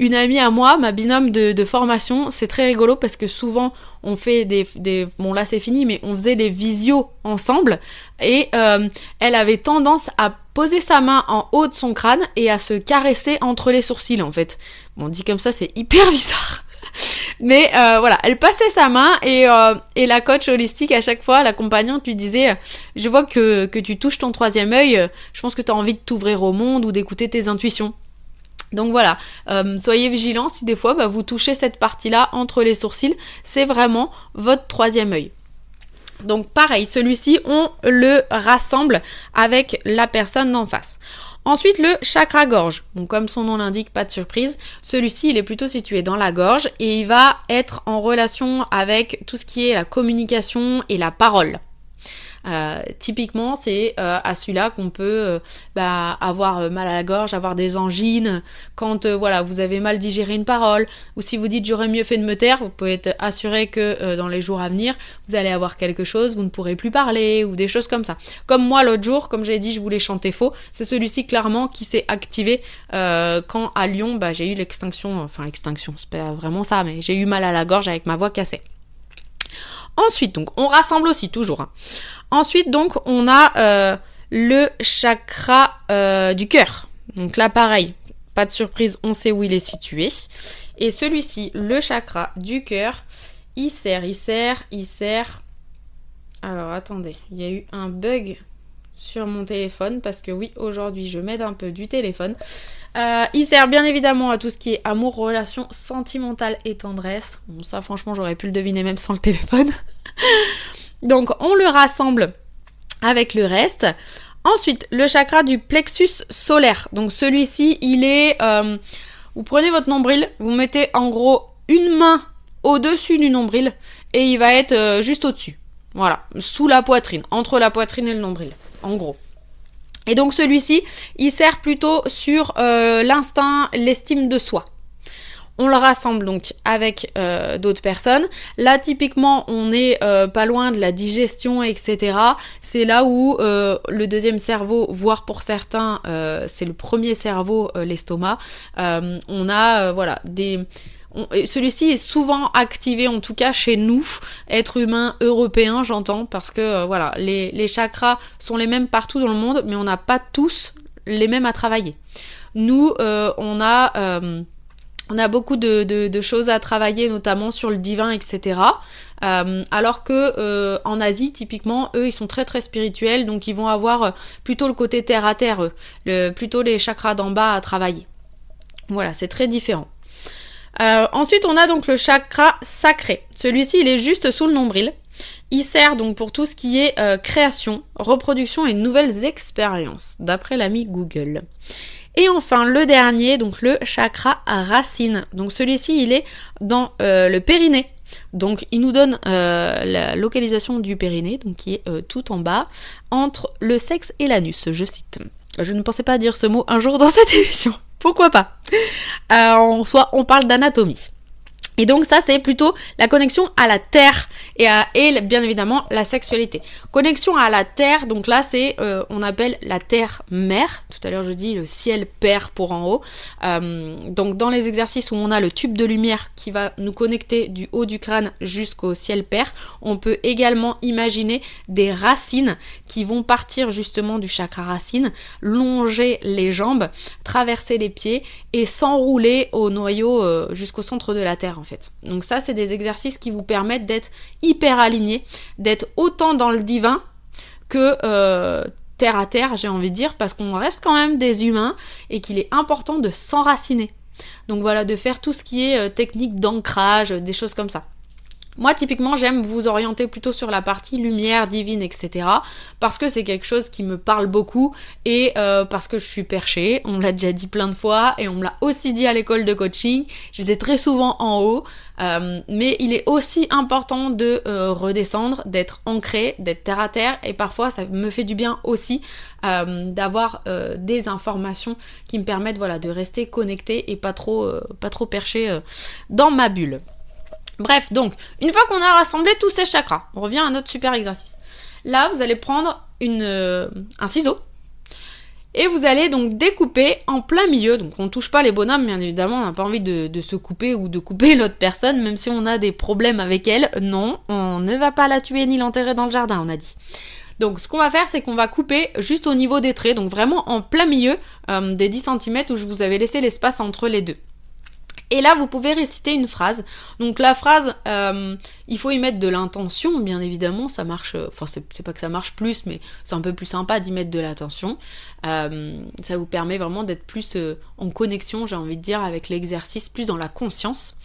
une amie à moi, ma binôme de formation, c'est très rigolo parce que souvent on fait bon là c'est fini, mais on faisait les visios ensemble et elle avait tendance à poser sa main en haut de son crâne et à se caresser entre les sourcils en fait. Bon, dit comme ça c'est hyper bizarre. Mais voilà, elle passait sa main et la coach holistique à chaque fois, l'accompagnante lui disait je vois que tu touches ton 3e œil, je pense que tu as envie de t'ouvrir au monde ou d'écouter tes intuitions. Donc voilà, soyez vigilants si des fois vous touchez cette partie-là entre les sourcils, c'est vraiment votre 3e œil. Donc pareil, celui-ci, on le rassemble avec la personne d'en face. Ensuite, le chakra gorge. Donc comme son nom l'indique, pas de surprise, celui-ci, il est plutôt situé dans la gorge et il va être en relation avec tout ce qui est la communication et la parole. Typiquement, c'est à celui-là qu'on peut avoir mal à la gorge, avoir des angines, quand vous avez mal digéré une parole, ou si vous dites j'aurais mieux fait de me taire, vous pouvez être assuré que dans les jours à venir, vous allez avoir quelque chose, vous ne pourrez plus parler, ou des choses comme ça. Comme moi l'autre jour, comme j'ai dit, je voulais chanter faux, c'est celui-ci clairement qui s'est activé quand à Lyon, j'ai eu l'extinction, c'est pas vraiment ça, mais j'ai eu mal à la gorge avec ma voix cassée. Ensuite, donc, on rassemble aussi, toujours. Ensuite, donc, on a le chakra du cœur. Donc là, pareil, pas de surprise, on sait où il est situé. Et celui-ci, le chakra du cœur, il sert. Alors, attendez, il y a eu un bug sur mon téléphone parce que oui, aujourd'hui, je m'aide un peu du téléphone. Il sert bien évidemment à tout ce qui est amour, relations sentimentales et tendresse. Bon, ça, franchement, j'aurais pu le deviner même sans le téléphone. Donc, on le rassemble avec le reste. Ensuite, le chakra du plexus solaire. Donc, celui-ci, il est... vous prenez votre nombril, vous mettez en gros une main au-dessus du nombril et il va être juste au-dessus. Voilà, sous la poitrine, entre la poitrine et le nombril, en gros. Et donc celui-ci, il sert plutôt sur l'instinct, l'estime de soi. On le rassemble donc avec d'autres personnes. Là, typiquement, on est pas loin de la digestion, etc. C'est là où le deuxième cerveau, voire pour certains, c'est le premier cerveau, l'estomac. On a, voilà, celui-ci est souvent activé, en tout cas chez nous, êtres humains européens, j'entends, parce que voilà, les chakras sont les mêmes partout dans le monde, mais on n'a pas tous les mêmes à travailler. Nous, on a beaucoup de choses à travailler, notamment sur le divin, etc. Alors que en Asie, typiquement, eux, ils sont très très spirituels, donc ils vont avoir plutôt le côté terre à terre, plutôt les chakras d'en bas à travailler. Voilà, c'est très différent. Ensuite, on a donc le chakra sacré. Celui-ci, il est juste sous le nombril. Il sert donc pour tout ce qui est création, reproduction et nouvelles expériences, d'après l'ami Google. Et enfin, le dernier, donc le chakra racine. Donc celui-ci, il est dans le périnée. Donc il nous donne la localisation du périnée, donc qui est tout en bas, entre le sexe et l'anus, je cite. Je ne pensais pas dire ce mot un jour dans cette émission. Pourquoi pas? On parle d'anatomie. Et donc ça, c'est plutôt la connexion à la terre et bien évidemment la sexualité. Connexion à la terre, donc là c'est, on appelle la terre-mère. Tout à l'heure je dis le ciel père pour en haut. Donc dans les exercices où on a le tube de lumière qui va nous connecter du haut du crâne jusqu'au ciel père, on peut également imaginer des racines qui vont partir justement du chakra racine, longer les jambes, traverser les pieds et s'enrouler au noyau jusqu'au centre de la terre en fait. Donc ça, c'est des exercices qui vous permettent d'être hyper alignés, d'être autant dans le divin que terre à terre, j'ai envie de dire, parce qu'on reste quand même des humains et qu'il est important de s'enraciner. Donc voilà, de faire tout ce qui est technique d'ancrage, des choses comme ça. Moi, typiquement, j'aime vous orienter plutôt sur la partie lumière, divine, etc. Parce que c'est quelque chose qui me parle beaucoup et parce que je suis perchée. On me l'a déjà dit plein de fois et on me l'a aussi dit à l'école de coaching. J'étais très souvent en haut. Mais il est aussi important de redescendre, d'être ancré, d'être terre à terre. Et parfois, ça me fait du bien aussi d'avoir des informations qui me permettent voilà, de rester connectée et pas trop perchée dans ma bulle. Bref, donc, une fois qu'on a rassemblé tous ces chakras, on revient à notre super exercice. Là, vous allez prendre un ciseau et vous allez donc découper en plein milieu. Donc, on ne touche pas les bonhommes, bien évidemment, on n'a pas envie de se couper ou de couper l'autre personne, même si on a des problèmes avec elle. Non, on ne va pas la tuer ni l'enterrer dans le jardin, on a dit. Donc, ce qu'on va faire, c'est qu'on va couper juste au niveau des traits, donc vraiment en plein milieu des 10 cm où je vous avais laissé l'espace entre les deux. Et là, vous pouvez réciter une phrase. Donc la phrase, il faut y mettre de l'intention, bien évidemment, ça marche, enfin c'est pas que ça marche plus, mais c'est un peu plus sympa d'y mettre de l'attention. Ça vous permet vraiment d'être plus en connexion, j'ai envie de dire, avec l'exercice, plus dans la conscience.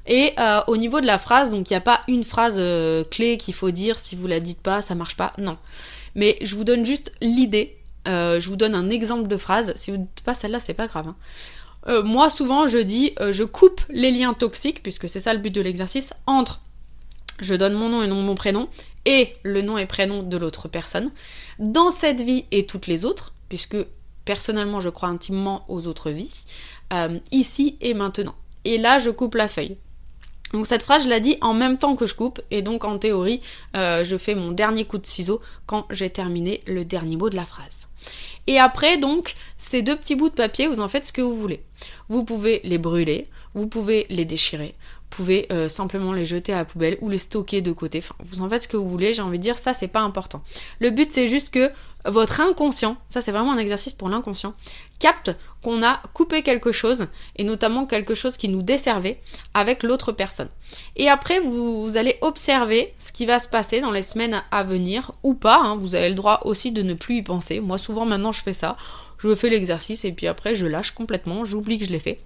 Et au niveau de la phrase, donc il n'y a pas une phrase clé qu'il faut dire, si vous la dites pas, ça marche pas, non. Mais je vous donne juste l'idée, je vous donne un exemple de phrase, si vous ne dites pas celle-là, c'est pas grave, hein. Moi souvent je dis je coupe les liens toxiques, puisque c'est ça le but de l'exercice, entre je donne mon nom et mon prénom et le nom et prénom de l'autre personne dans cette vie et toutes les autres, puisque personnellement je crois intimement aux autres vies, ici et maintenant. Et là je coupe la feuille. Donc cette phrase je la dis en même temps que je coupe, et donc en théorie je fais mon dernier coup de ciseau quand j'ai terminé le dernier mot de la phrase. Et après, donc, ces deux petits bouts de papier, vous en faites ce que vous voulez. Vous pouvez les brûler, vous pouvez les déchirer, pouvez simplement les jeter à la poubelle ou les stocker de côté. Enfin, vous en faites ce que vous voulez, j'ai envie de dire, ça c'est pas important. Le but c'est juste que votre inconscient, ça c'est vraiment un exercice pour l'inconscient, capte qu'on a coupé quelque chose, et notamment quelque chose qui nous desservait avec l'autre personne. Et après, vous allez observer ce qui va se passer dans les semaines à venir, ou pas, hein, vous avez le droit aussi de ne plus y penser. Moi souvent maintenant je fais ça, je fais l'exercice et puis après je lâche complètement, j'oublie que je l'ai fait.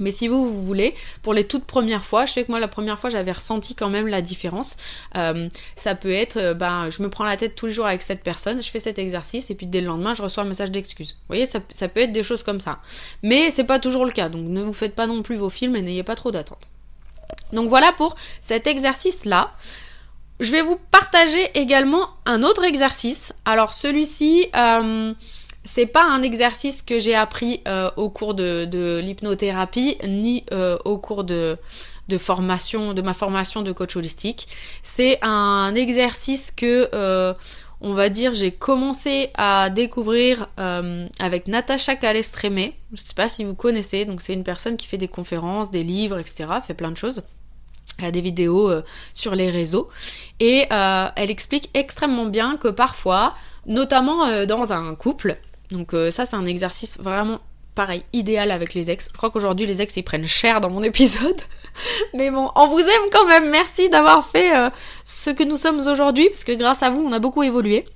Mais si vous voulez, pour les toutes premières fois, je sais que moi la première fois j'avais ressenti quand même la différence. Ça peut être, je me prends la tête tous les jours avec cette personne, je fais cet exercice et puis dès le lendemain je reçois un message d'excuse. Vous voyez, ça peut être des choses comme ça. Mais c'est pas toujours le cas, donc ne vous faites pas non plus vos films et n'ayez pas trop d'attentes. Donc voilà pour cet exercice-là. Je vais vous partager également un autre exercice. Alors celui-ci... c'est pas un exercice que j'ai appris au cours de l'hypnothérapie, ni au cours de ma formation de coach holistique. C'est un exercice que, on va dire, j'ai commencé à découvrir avec Natacha Calestrémé. Je sais pas si vous connaissez, donc c'est une personne qui fait des conférences, des livres, etc., fait plein de choses. Elle a des vidéos sur les réseaux. Et elle explique extrêmement bien que parfois, notamment dans un couple, donc ça c'est un exercice vraiment pareil, idéal avec les ex. Je crois qu'aujourd'hui les ex ils prennent cher dans mon épisode. Mais bon, on vous aime quand même. Merci d'avoir fait ce que nous sommes aujourd'hui, parce que grâce à vous on a beaucoup évolué.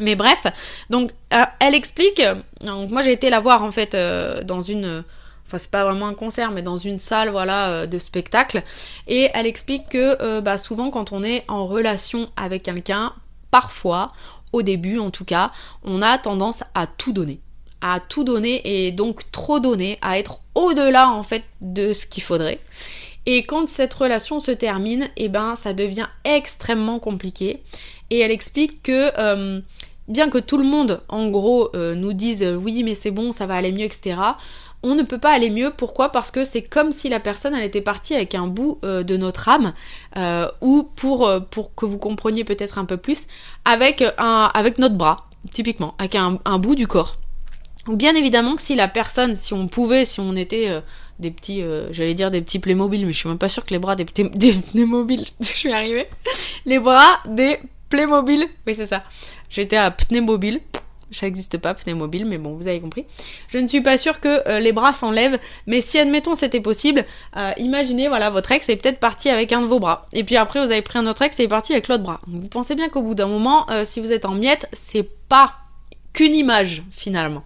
Mais bref, donc elle explique, donc moi j'ai été la voir en fait dans une... Enfin, c'est pas vraiment un concert, mais dans une salle, voilà, de spectacle. Et elle explique que souvent, quand on est en relation avec quelqu'un, parfois, au début en tout cas, on a tendance à tout donner. À tout donner et donc trop donner, à être au-delà en fait de ce qu'il faudrait. Et quand cette relation se termine, ça devient extrêmement compliqué. Et elle explique que... bien que tout le monde, en gros, nous dise « oui, mais c'est bon, ça va aller mieux, etc. », on ne peut pas aller mieux. Pourquoi ? Parce que c'est comme si la personne, elle était partie avec un bout de notre âme, ou pour que vous compreniez peut-être un peu plus, avec notre bras, typiquement, avec un bout du corps. Ou bien évidemment que si la personne, si on était... des petits, j'allais dire des petits Playmobil, mais je suis même pas sûre que les bras des Playmobil, je suis arrivée, les bras des Playmobil, oui c'est ça, j'étais à Pneumobil, ça n'existe pas Pneumobil, mais bon vous avez compris, je ne suis pas sûre que les bras s'enlèvent, mais si admettons c'était possible, imaginez voilà votre ex est peut-être parti avec un de vos bras, et puis après vous avez pris un autre ex et est parti avec l'autre bras, donc vous pensez bien qu'au bout d'un moment, si vous êtes en miettes, c'est pas qu'une image finalement,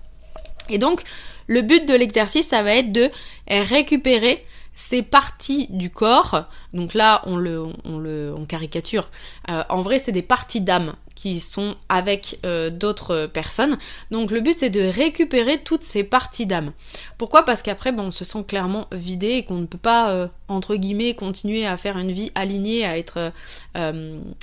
et donc le but de l'exercice, ça va être de récupérer ces parties du corps. Donc là, on caricature. En vrai, c'est des parties d'âme qui sont avec d'autres personnes. Donc le but, c'est de récupérer toutes ces parties d'âme. Pourquoi ? Parce qu'après, on se sent clairement vidé et qu'on ne peut pas, entre guillemets, continuer à faire une vie alignée, à être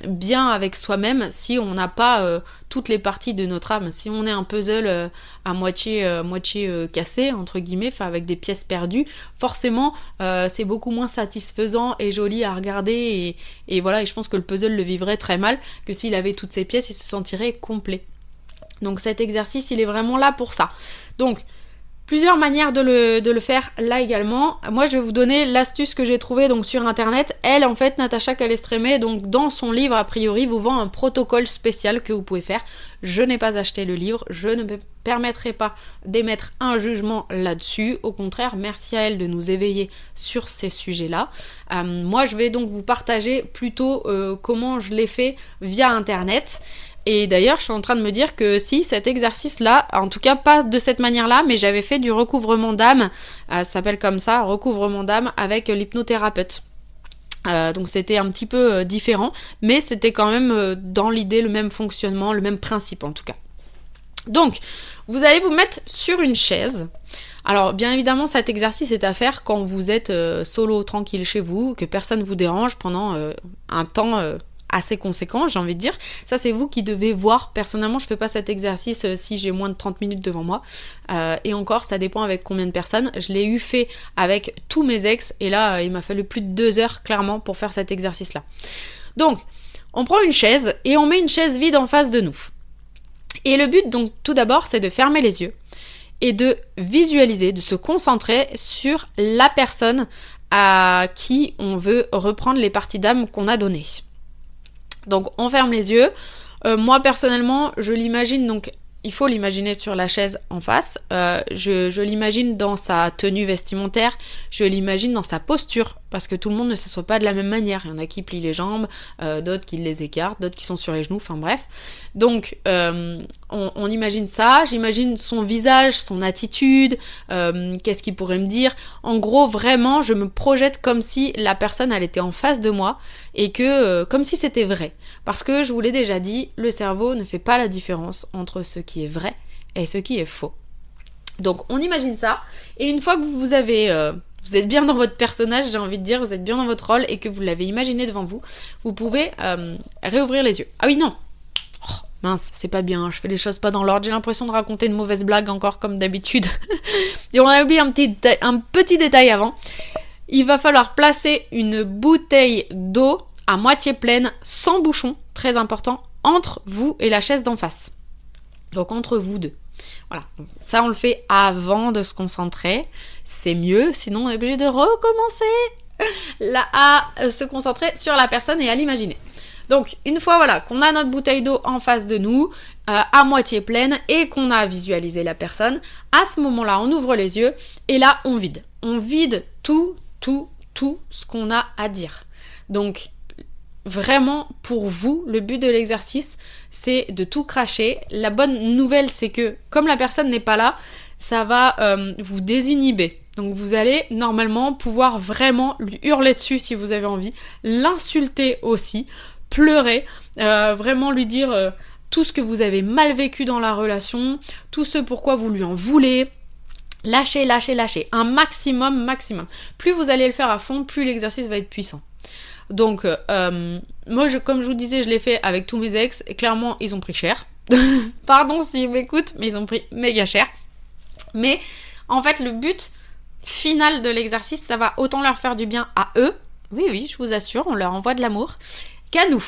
bien avec soi-même si on n'a pas toutes les parties de notre âme. Si on est un puzzle à moitié cassé, entre guillemets, avec des pièces perdues, forcément, c'est beaucoup moins satisfaisant et joli à regarder. Et voilà, et je pense que le puzzle le vivrait très mal que s'il avait toutes ses pièces, il se sentirait complet. Donc cet exercice, il est vraiment là pour ça. Donc, plusieurs manières de le faire là également. Moi, je vais vous donner l'astuce que j'ai trouvée donc sur internet. Elle, en fait, Natacha Calestrémé, donc dans son livre, a priori, vous vend un protocole spécial que vous pouvez faire. Je n'ai pas acheté le livre, je ne me permettrai pas d'émettre un jugement là-dessus. Au contraire, merci à elle de nous éveiller sur ces sujets-là. Moi, je vais donc vous partager plutôt comment je l'ai fait via internet. Et d'ailleurs, je suis en train de me dire que si cet exercice-là, en tout cas pas de cette manière-là, mais j'avais fait du recouvrement d'âme, ça s'appelle comme ça, recouvrement d'âme avec l'hypnothérapeute. Donc c'était un petit peu différent, mais c'était quand même dans l'idée le même fonctionnement, le même principe en tout cas. Donc, vous allez vous mettre sur une chaise. Alors, bien évidemment, cet exercice est à faire quand vous êtes solo, tranquille chez vous, que personne ne vous dérange pendant un temps assez conséquent, j'ai envie de dire. Ça, c'est vous qui devez voir. Personnellement, je fais pas cet exercice si j'ai moins de 30 minutes devant moi. Et encore, ça dépend avec combien de personnes. Je l'ai eu fait avec tous mes ex. Et là, il m'a fallu plus de 2 heures, clairement, pour faire cet exercice-là. Donc, on prend une chaise et on met une chaise vide en face de nous. Et le but, donc, tout d'abord, c'est de fermer les yeux et de visualiser, de se concentrer sur la personne à qui on veut reprendre les parties d'âme qu'on a données. Donc on ferme les yeux. Moi personnellement, je l'imagine, donc il faut l'imaginer sur la chaise en face. Je l'imagine dans sa tenue vestimentaire, je l'imagine dans sa posture, parce que tout le monde ne s'assoit pas de la même manière. Il y en a qui plient les jambes, d'autres qui les écartent, d'autres qui sont sur les genoux, enfin bref. Donc on imagine ça, j'imagine son visage, son attitude, qu'est-ce qu'il pourrait me dire. En gros, vraiment, je me projette comme si la personne, elle était en face de moi et que comme si c'était vrai. Parce que je vous l'ai déjà dit, le cerveau ne fait pas la différence entre ce qui est vrai et ce qui est faux. Donc on imagine ça, et une fois que vous êtes bien dans votre personnage, j'ai envie de dire, vous êtes bien dans votre rôle et que vous l'avez imaginé devant vous, vous pouvez réouvrir les yeux. Ah oui, non, mince, c'est pas bien, je fais les choses pas dans l'ordre, j'ai l'impression de raconter une mauvaise blague encore comme d'habitude. Et on a oublié un petit détail avant. Il va falloir placer une bouteille d'eau à moitié pleine, sans bouchon, très important, entre vous et la chaise d'en face. Donc entre vous deux. Voilà, ça on le fait avant de se concentrer, c'est mieux, sinon on est obligé de recommencer là à se concentrer sur la personne et à l'imaginer. Donc une fois voilà qu'on a notre bouteille d'eau en face de nous, à moitié pleine, et qu'on a visualisé la personne, à ce moment-là on ouvre les yeux et là on vide. On vide tout ce qu'on a à dire. Donc vraiment, pour vous, le but de l'exercice, c'est de tout cracher. La bonne nouvelle, c'est que comme la personne n'est pas là, ça va vous désinhiber. Donc vous allez normalement pouvoir vraiment lui hurler dessus si vous avez envie, l'insulter aussi, pleurer, vraiment lui dire tout ce que vous avez mal vécu dans la relation, tout ce pourquoi vous lui en voulez. Lâchez, un maximum. Plus vous allez le faire à fond, plus l'exercice va être puissant. Donc, moi, comme je vous disais, je l'ai fait avec tous mes ex, et clairement, ils ont pris cher. Pardon s'ils m'écoutent, mais ils ont pris méga cher. Mais, en fait, le but final de l'exercice, ça va autant leur faire du bien à eux, oui, je vous assure, on leur envoie de l'amour, qu'à nous.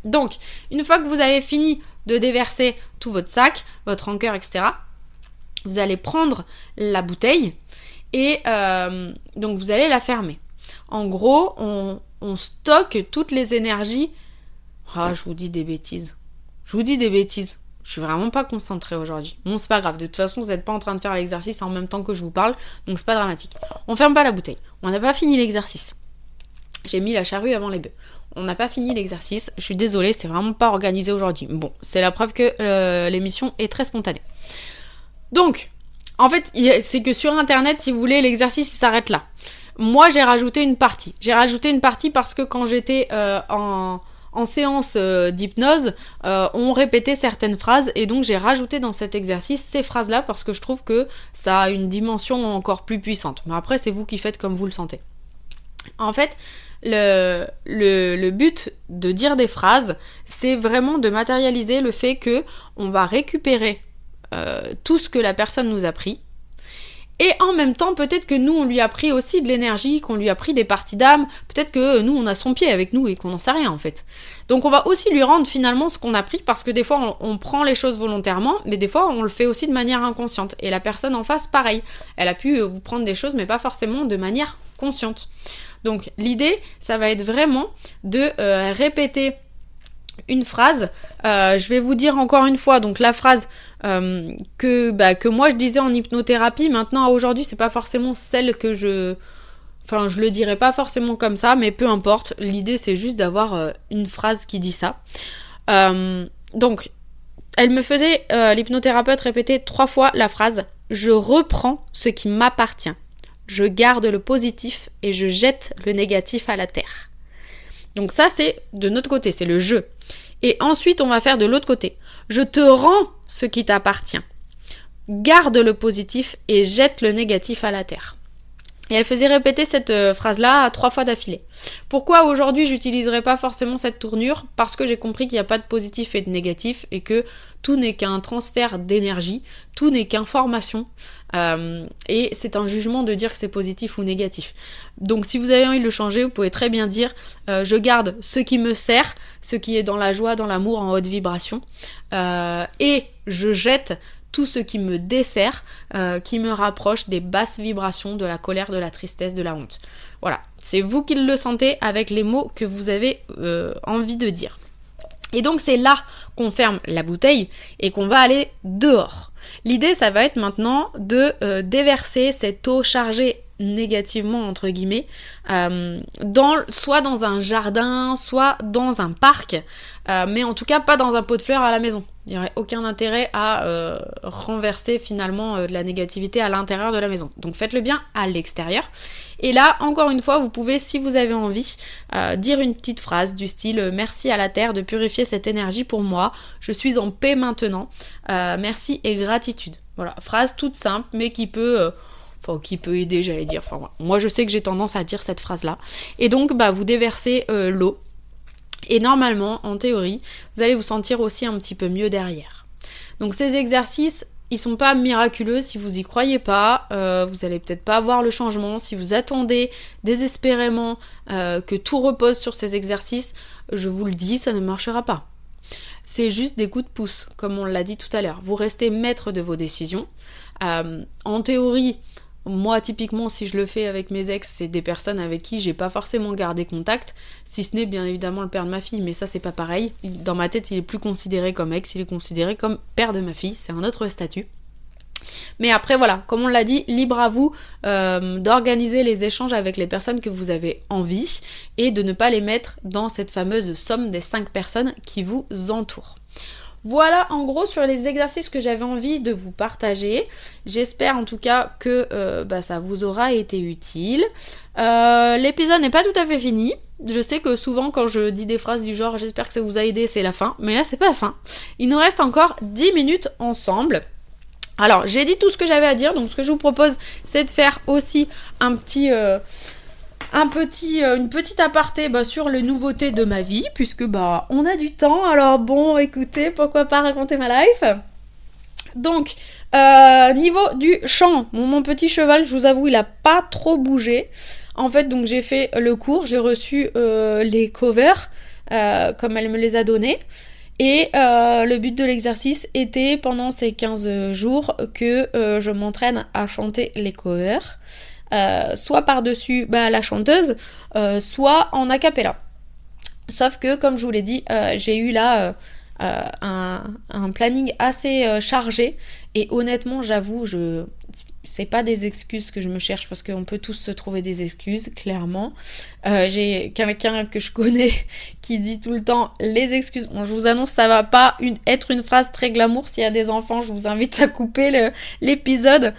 Donc, une fois que vous avez fini de déverser tout votre sac, votre rancœur, etc., vous allez prendre la bouteille et donc vous allez la fermer. En gros, on stocke toutes les énergies. Ah, je vous dis des bêtises. Je suis vraiment pas concentrée aujourd'hui. Bon, c'est pas grave. De toute façon, vous n'êtes pas en train de faire l'exercice en même temps que je vous parle, donc c'est pas dramatique. On ferme pas la bouteille. On n'a pas fini l'exercice. J'ai mis la charrue avant les bœufs. On n'a pas fini l'exercice. Je suis désolée, c'est vraiment pas organisé aujourd'hui. Bon, c'est la preuve que l'émission est très spontanée. Donc, en fait, c'est que sur Internet, si vous voulez, l'exercice il s'arrête là. Moi, j'ai rajouté une partie. Parce que quand j'étais en séance d'hypnose, on répétait certaines phrases et donc j'ai rajouté dans cet exercice ces phrases-là parce que je trouve que ça a une dimension encore plus puissante. Mais après, c'est vous qui faites comme vous le sentez. En fait, le but de dire des phrases, c'est vraiment de matérialiser le fait que on va récupérer tout ce que la personne nous a pris. Et en même temps, peut-être que nous, on lui a pris aussi de l'énergie, qu'on lui a pris des parties d'âme. Peut-être que nous, on a son pied avec nous et qu'on n'en sait rien, en fait. Donc, on va aussi lui rendre finalement ce qu'on a pris, parce que des fois, on prend les choses volontairement, mais des fois, on le fait aussi de manière inconsciente. Et la personne en face, pareil. Elle a pu vous prendre des choses, mais pas forcément de manière consciente. Donc, l'idée, ça va être vraiment de répéter une phrase. Je vais vous dire encore une fois, donc la phrase que moi je disais en hypnothérapie, maintenant aujourd'hui c'est pas forcément celle que je le dirais pas forcément comme ça, mais peu importe, l'idée c'est juste d'avoir une phrase qui dit ça. Donc elle me faisait, l'hypnothérapeute, répéter 3 fois la phrase: je reprends ce qui m'appartient, je garde le positif et je jette le négatif à la terre. Donc ça c'est de notre côté, c'est le jeu. Et ensuite on va faire de l'autre côté: je te rends ce qui t'appartient, garde le positif et jette le négatif à la terre. Et elle faisait répéter cette phrase-là 3 fois d'affilée. Pourquoi aujourd'hui j'utiliserai pas forcément cette tournure? Parce que j'ai compris qu'il n'y a pas de positif et de négatif et que tout n'est qu'un transfert d'énergie, tout n'est qu'information. Et c'est un jugement de dire que c'est positif ou négatif. Donc si vous avez envie de le changer, vous pouvez très bien dire je garde ce qui me sert, ce qui est dans la joie, dans l'amour, en haute vibration, et je jette tout ce qui me dessert, qui me rapproche des basses vibrations de la colère, de la tristesse, de la honte. Voilà, c'est vous qui le sentez avec les mots que vous avez envie de dire. Et donc c'est là qu'on ferme la bouteille et qu'on va aller dehors. L'idée, ça va être maintenant de déverser cette eau chargée négativement, entre guillemets, soit dans un jardin, soit dans un parc, mais en tout cas pas dans un pot de fleurs à la maison. Il n'y aurait aucun intérêt à renverser finalement de la négativité à l'intérieur de la maison. Donc faites-le bien à l'extérieur. Et là, encore une fois, vous pouvez, si vous avez envie, dire une petite phrase du style « Merci à la Terre de purifier cette énergie pour moi. Je suis en paix maintenant. Merci et gratitude. » Voilà, phrase toute simple, mais qui peut aider, j'allais dire. Enfin, voilà. Moi, je sais que j'ai tendance à dire cette phrase-là. Et donc, vous déversez l'eau. Et normalement, en théorie, vous allez vous sentir aussi un petit peu mieux derrière. Donc ces exercices, ils sont pas miraculeux si vous y croyez pas. Vous allez peut-être pas voir le changement. Si vous attendez désespérément que tout repose sur ces exercices, je vous le dis, ça ne marchera pas. C'est juste des coups de pouce, comme on l'a dit tout à l'heure. Vous restez maître de vos décisions. En théorie, moi, typiquement, si je le fais avec mes ex, c'est des personnes avec qui j'ai pas forcément gardé contact, si ce n'est bien évidemment le père de ma fille, mais ça c'est pas pareil. Dans ma tête, il est plus considéré comme ex, il est considéré comme père de ma fille, c'est un autre statut. Mais après voilà, comme on l'a dit, libre à vous d'organiser les échanges avec les personnes que vous avez envie et de ne pas les mettre dans cette fameuse somme des 5 personnes qui vous entourent. Voilà en gros sur les exercices que j'avais envie de vous partager. J'espère en tout cas que ça vous aura été utile. L'épisode n'est pas tout à fait fini. Je sais que souvent quand je dis des phrases du genre j'espère que ça vous a aidé, c'est la fin. Mais là c'est pas la fin. Il nous reste encore 10 minutes ensemble. Alors j'ai dit tout ce que j'avais à dire. Donc ce que je vous propose c'est de faire aussi une petite aparté sur les nouveautés de ma vie, puisque on a du temps, alors bon, écoutez, pourquoi pas raconter ma life. Donc, niveau du chant, mon petit cheval, je vous avoue, il a pas trop bougé. En fait, donc j'ai fait le cours, j'ai reçu les covers, comme elle me les a donnés. Et le but de l'exercice était, pendant ces 15 jours, que je m'entraîne à chanter les covers. Soit par-dessus la chanteuse, soit en a cappella. Sauf que, comme je vous l'ai dit, j'ai eu là un planning assez chargé. Et honnêtement, j'avoue, c'est pas des excuses que je me cherche parce qu'on peut tous se trouver des excuses, clairement. J'ai quelqu'un que je connais qui dit tout le temps les excuses. Bon, je vous annonce, ça va pas être une phrase très glamour. S'il y a des enfants, je vous invite à couper l'épisode.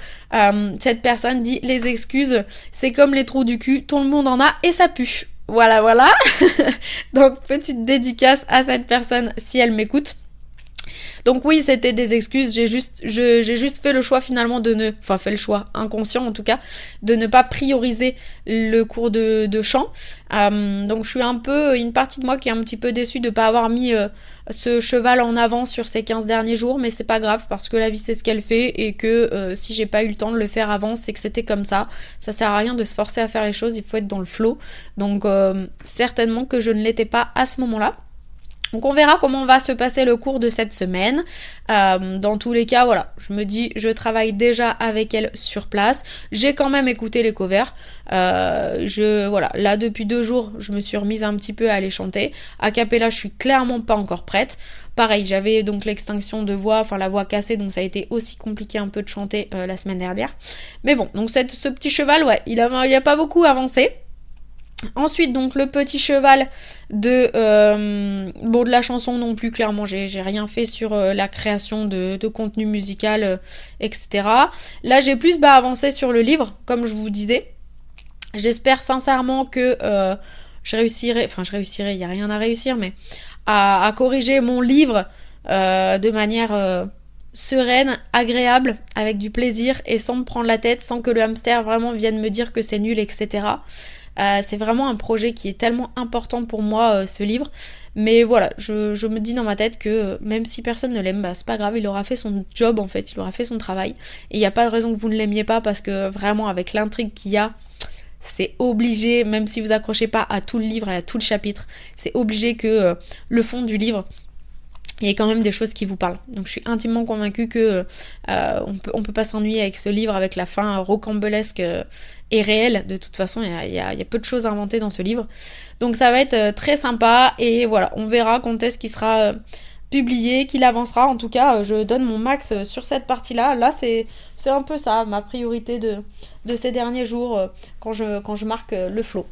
Cette personne dit les excuses, c'est comme les trous du cul, tout le monde en a et ça pue. Voilà. Donc, petite dédicace à cette personne si elle m'écoute. Donc oui, c'était des excuses, j'ai juste fait le choix finalement fait le choix inconscient en tout cas, de ne pas prioriser le cours de chant. Donc je suis une partie de moi qui est un petit peu déçue de ne pas avoir mis ce cheval en avant sur ces 15 derniers jours, mais c'est pas grave parce que la vie c'est ce qu'elle fait et que si j'ai pas eu le temps de le faire avant, c'est que c'était comme ça. Ça sert à rien de se forcer à faire les choses, il faut être dans le flow. Donc certainement que je ne l'étais pas à ce moment-là. Donc on verra comment va se passer le cours de cette semaine. Dans tous les cas, voilà, je me dis, je travaille déjà avec elle sur place. J'ai quand même écouté les covers. Là depuis 2 jours, je me suis remise un petit peu à les chanter. A cappella, je suis clairement pas encore prête. Pareil, j'avais donc l'extinction de voix, la voix cassée, donc ça a été aussi compliqué un peu de chanter la semaine dernière. Mais bon, donc ce petit cheval, ouais, il a pas beaucoup avancé. Ensuite, donc le petit cheval de la chanson non plus, clairement, j'ai rien fait sur la création de contenu musical, etc. Là, j'ai plus avancé sur le livre, comme je vous disais. J'espère sincèrement que je réussirai, il n'y a rien à réussir, mais à corriger mon livre de manière sereine, agréable, avec du plaisir et sans me prendre la tête, sans que le hamster vraiment vienne me dire que c'est nul, etc. C'est vraiment un projet qui est tellement important pour moi, ce livre. Mais voilà, je me dis dans ma tête que même si personne ne l'aime, c'est pas grave, il aura fait son job en fait, il aura fait son travail. Et il n'y a pas de raison que vous ne l'aimiez pas parce que vraiment avec l'intrigue qu'il y a, c'est obligé, même si vous accrochez pas à tout le livre et à tout le chapitre, c'est obligé que le fond du livre il y a quand même des choses qui vous parlent. Donc je suis intimement convaincue que on peut pas s'ennuyer avec ce livre, avec la fin rocambolesque et réelle. De toute façon, il y a peu de choses à inventer dans ce livre. Donc ça va être très sympa, et voilà, on verra quand est-ce qu'il sera publié, qu'il avancera. En tout cas, je donne mon max sur cette partie-là. Là, c'est un peu ça, ma priorité de ces derniers jours, quand je marque le flow.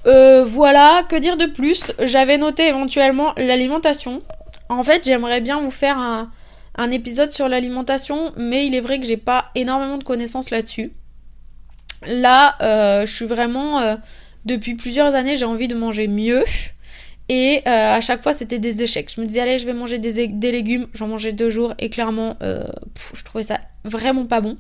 Voilà, que dire de plus? J'avais noté éventuellement l'alimentation. En fait, j'aimerais bien vous faire un épisode sur l'alimentation, mais il est vrai que j'ai pas énormément de connaissances là-dessus. Là, je suis vraiment... depuis plusieurs années, j'ai envie de manger mieux. Et à chaque fois, c'était des échecs. Je me disais, allez, je vais manger des légumes. J'en mangeais 2 jours et clairement, je trouvais ça vraiment pas bon.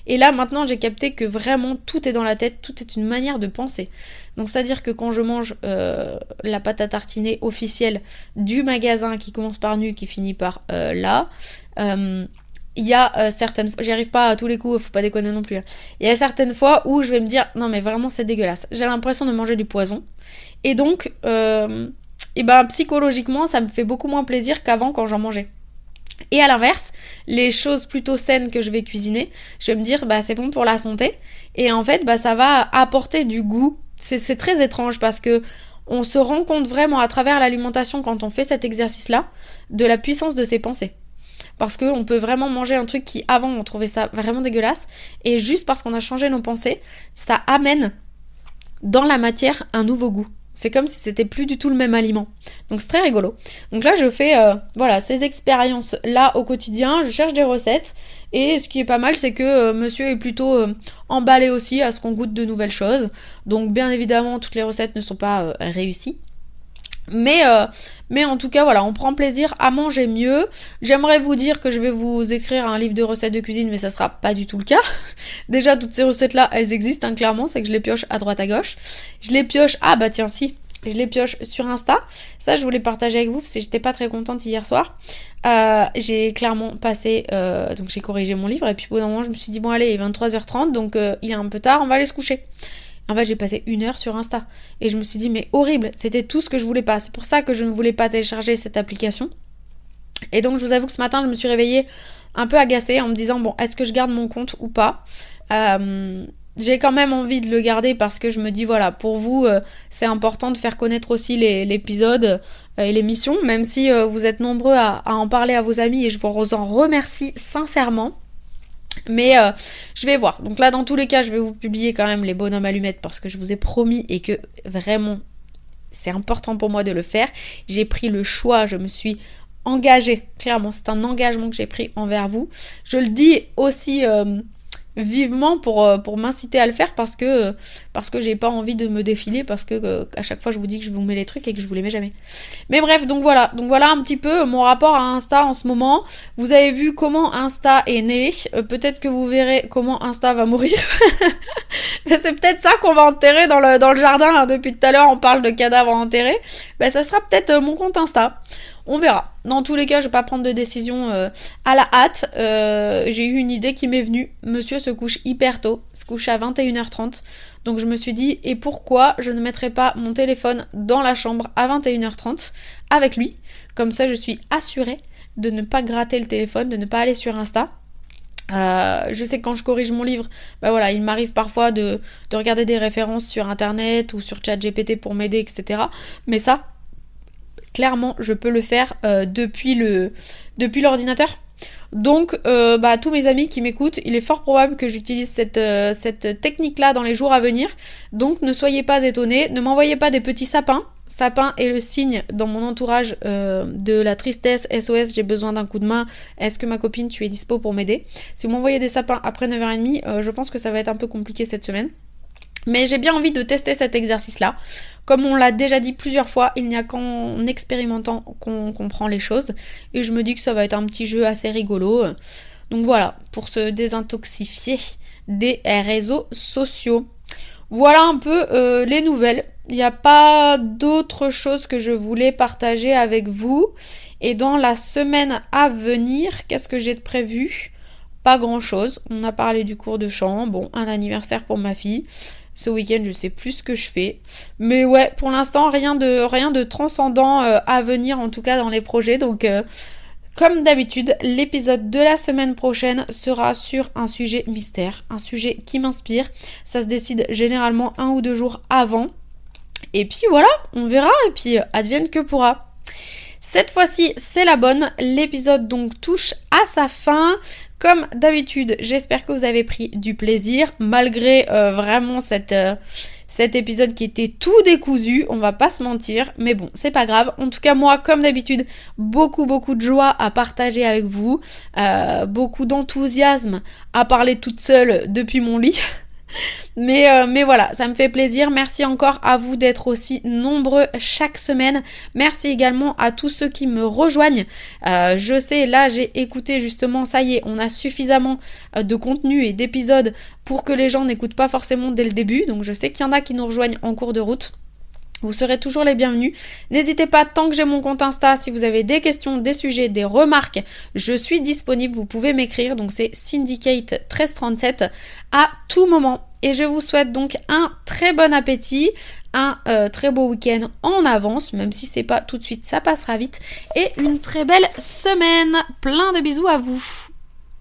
Et là, maintenant, j'ai capté que vraiment, tout est dans la tête. Tout est une manière de penser. Donc, c'est-à-dire que quand je mange la pâte à tartiner officielle du magasin qui commence par nu, qui finit par là... il y a certaines fois, j'y arrive pas à tous les coups, faut pas déconner non plus. Il y a certaines fois où je vais me dire, non mais vraiment c'est dégueulasse. J'ai l'impression de manger du poison. Et donc, psychologiquement, ça me fait beaucoup moins plaisir qu'avant quand j'en mangeais. Et à l'inverse, les choses plutôt saines que je vais cuisiner, je vais me dire, c'est bon pour la santé. Et en fait, ça va apporter du goût. C'est très étrange parce que on se rend compte vraiment à travers l'alimentation, quand on fait cet exercice-là, de la puissance de ses pensées. Parce qu'on peut vraiment manger un truc qui, avant, on trouvait ça vraiment dégueulasse. Et juste parce qu'on a changé nos pensées, ça amène dans la matière un nouveau goût. C'est comme si c'était plus du tout le même aliment. Donc c'est très rigolo. Donc là, je fais ces expériences-là au quotidien. Je cherche des recettes. Et ce qui est pas mal, c'est que monsieur est plutôt emballé aussi à ce qu'on goûte de nouvelles choses. Donc bien évidemment, toutes les recettes ne sont pas réussies. Mais en tout cas, voilà, on prend plaisir à manger mieux. J'aimerais vous dire que je vais vous écrire un livre de recettes de cuisine, mais ça sera pas du tout le cas. Déjà, toutes ces recettes-là, elles existent, clairement. C'est que je les pioche à droite à gauche. Je les pioche... je les pioche sur Insta. Ça, je voulais partager avec vous parce que j'étais pas très contente hier soir. J'ai clairement passé... donc j'ai corrigé mon livre. Et puis au bout d'un moment, je me suis dit, bon allez, il est 23h30, donc il est un peu tard, on va aller se coucher. En fait, j'ai passé 1 heure sur Insta. Et je me suis dit, mais horrible, c'était tout ce que je voulais pas. C'est pour ça que je ne voulais pas télécharger cette application. Et donc, je vous avoue que ce matin, je me suis réveillée un peu agacée en me disant, bon, est-ce que je garde mon compte ou pas ? J'ai quand même envie de le garder parce que je me dis, voilà, pour vous, c'est important de faire connaître aussi l'épisode et l'émission, même si vous êtes nombreux à en parler à vos amis et je vous en remercie sincèrement. Mais je vais voir. Donc là, dans tous les cas, je vais vous publier quand même les bonhommes allumettes parce que je vous ai promis et que vraiment, c'est important pour moi de le faire. J'ai pris le choix, je me suis engagée. Clairement, c'est un engagement que j'ai pris envers vous. Je le dis aussi vivement pour m'inciter à le faire parce que j'ai pas envie de me défiler parce que à chaque fois je vous dis que je vous mets les trucs et que je vous les mets jamais. Mais bref, donc voilà un petit peu mon rapport à Insta en ce moment. Vous avez vu comment Insta est né, peut-être que vous verrez comment Insta va mourir. C'est peut-être ça qu'on va enterrer dans le jardin, hein. Depuis tout à l'heure on parle de cadavres enterrés. Ça sera peut-être mon compte Insta. On verra. Dans tous les cas, je vais pas prendre de décision à la hâte. J'ai eu une idée qui m'est venue. Monsieur se couche hyper tôt, se couche à 21h30. Donc je me suis dit, et pourquoi je ne mettrais pas mon téléphone dans la chambre à 21h30 avec lui ? Comme ça, je suis assurée de ne pas gratter le téléphone, de ne pas aller sur Insta. Je sais que quand je corrige mon livre, il m'arrive parfois de regarder des références sur internet ou sur ChatGPT pour m'aider, etc. Mais ça, clairement, je peux le faire depuis l'ordinateur. Donc, tous mes amis qui m'écoutent, il est fort probable que j'utilise cette technique-là dans les jours à venir. Donc, ne soyez pas étonnés. Ne m'envoyez pas des petits sapins. Sapin est le signe dans mon entourage de la tristesse. SOS, j'ai besoin d'un coup de main. Est-ce que ma copine, tu es dispo pour m'aider ? Si vous m'envoyez des sapins après 9h30, je pense que ça va être un peu compliqué cette semaine. Mais j'ai bien envie de tester cet exercice-là. Comme on l'a déjà dit plusieurs fois, il n'y a qu'en expérimentant qu'on comprend les choses. Et je me dis que ça va être un petit jeu assez rigolo. Donc voilà, pour se désintoxifier des réseaux sociaux. Voilà un peu les nouvelles. Il n'y a pas d'autre chose que je voulais partager avec vous. Et dans la semaine à venir, qu'est-ce que j'ai de prévu ? Pas grand-chose. On a parlé du cours de chant. Bon, un anniversaire pour ma fille. Ce week-end, je sais plus ce que je fais. Mais ouais, pour l'instant, rien de transcendant à venir, en tout cas dans les projets. Donc, comme d'habitude, l'épisode de la semaine prochaine sera sur un sujet mystère, un sujet qui m'inspire. Ça se décide généralement 1 ou 2 jours avant. Et puis voilà, on verra et puis advienne que pourra. Cette fois-ci, c'est la bonne. L'épisode donc touche à sa fin. Comme d'habitude, j'espère que vous avez pris du plaisir, malgré vraiment cet épisode qui était tout décousu, on va pas se mentir, mais bon, c'est pas grave. En tout cas, moi, comme d'habitude, beaucoup de joie à partager avec vous, beaucoup d'enthousiasme à parler toute seule depuis mon lit. Mais voilà, ça me fait plaisir. Merci encore à vous d'être aussi nombreux chaque semaine. Merci également à tous ceux qui me rejoignent. Je sais, là j'ai écouté justement, ça y est, on a suffisamment de contenu et d'épisodes pour que les gens n'écoutent pas forcément dès le début. Donc je sais qu'il y en a qui nous rejoignent en cours de route. Vous serez toujours les bienvenus. N'hésitez pas, tant que j'ai mon compte Insta, si vous avez des questions, des sujets, des remarques, je suis disponible, vous pouvez m'écrire. Donc c'est Syndicate1337 à tout moment. Et je vous souhaite donc un très bon appétit, un très beau week-end en avance, même si c'est pas tout de suite, ça passera vite. Et une très belle semaine. Plein de bisous à vous.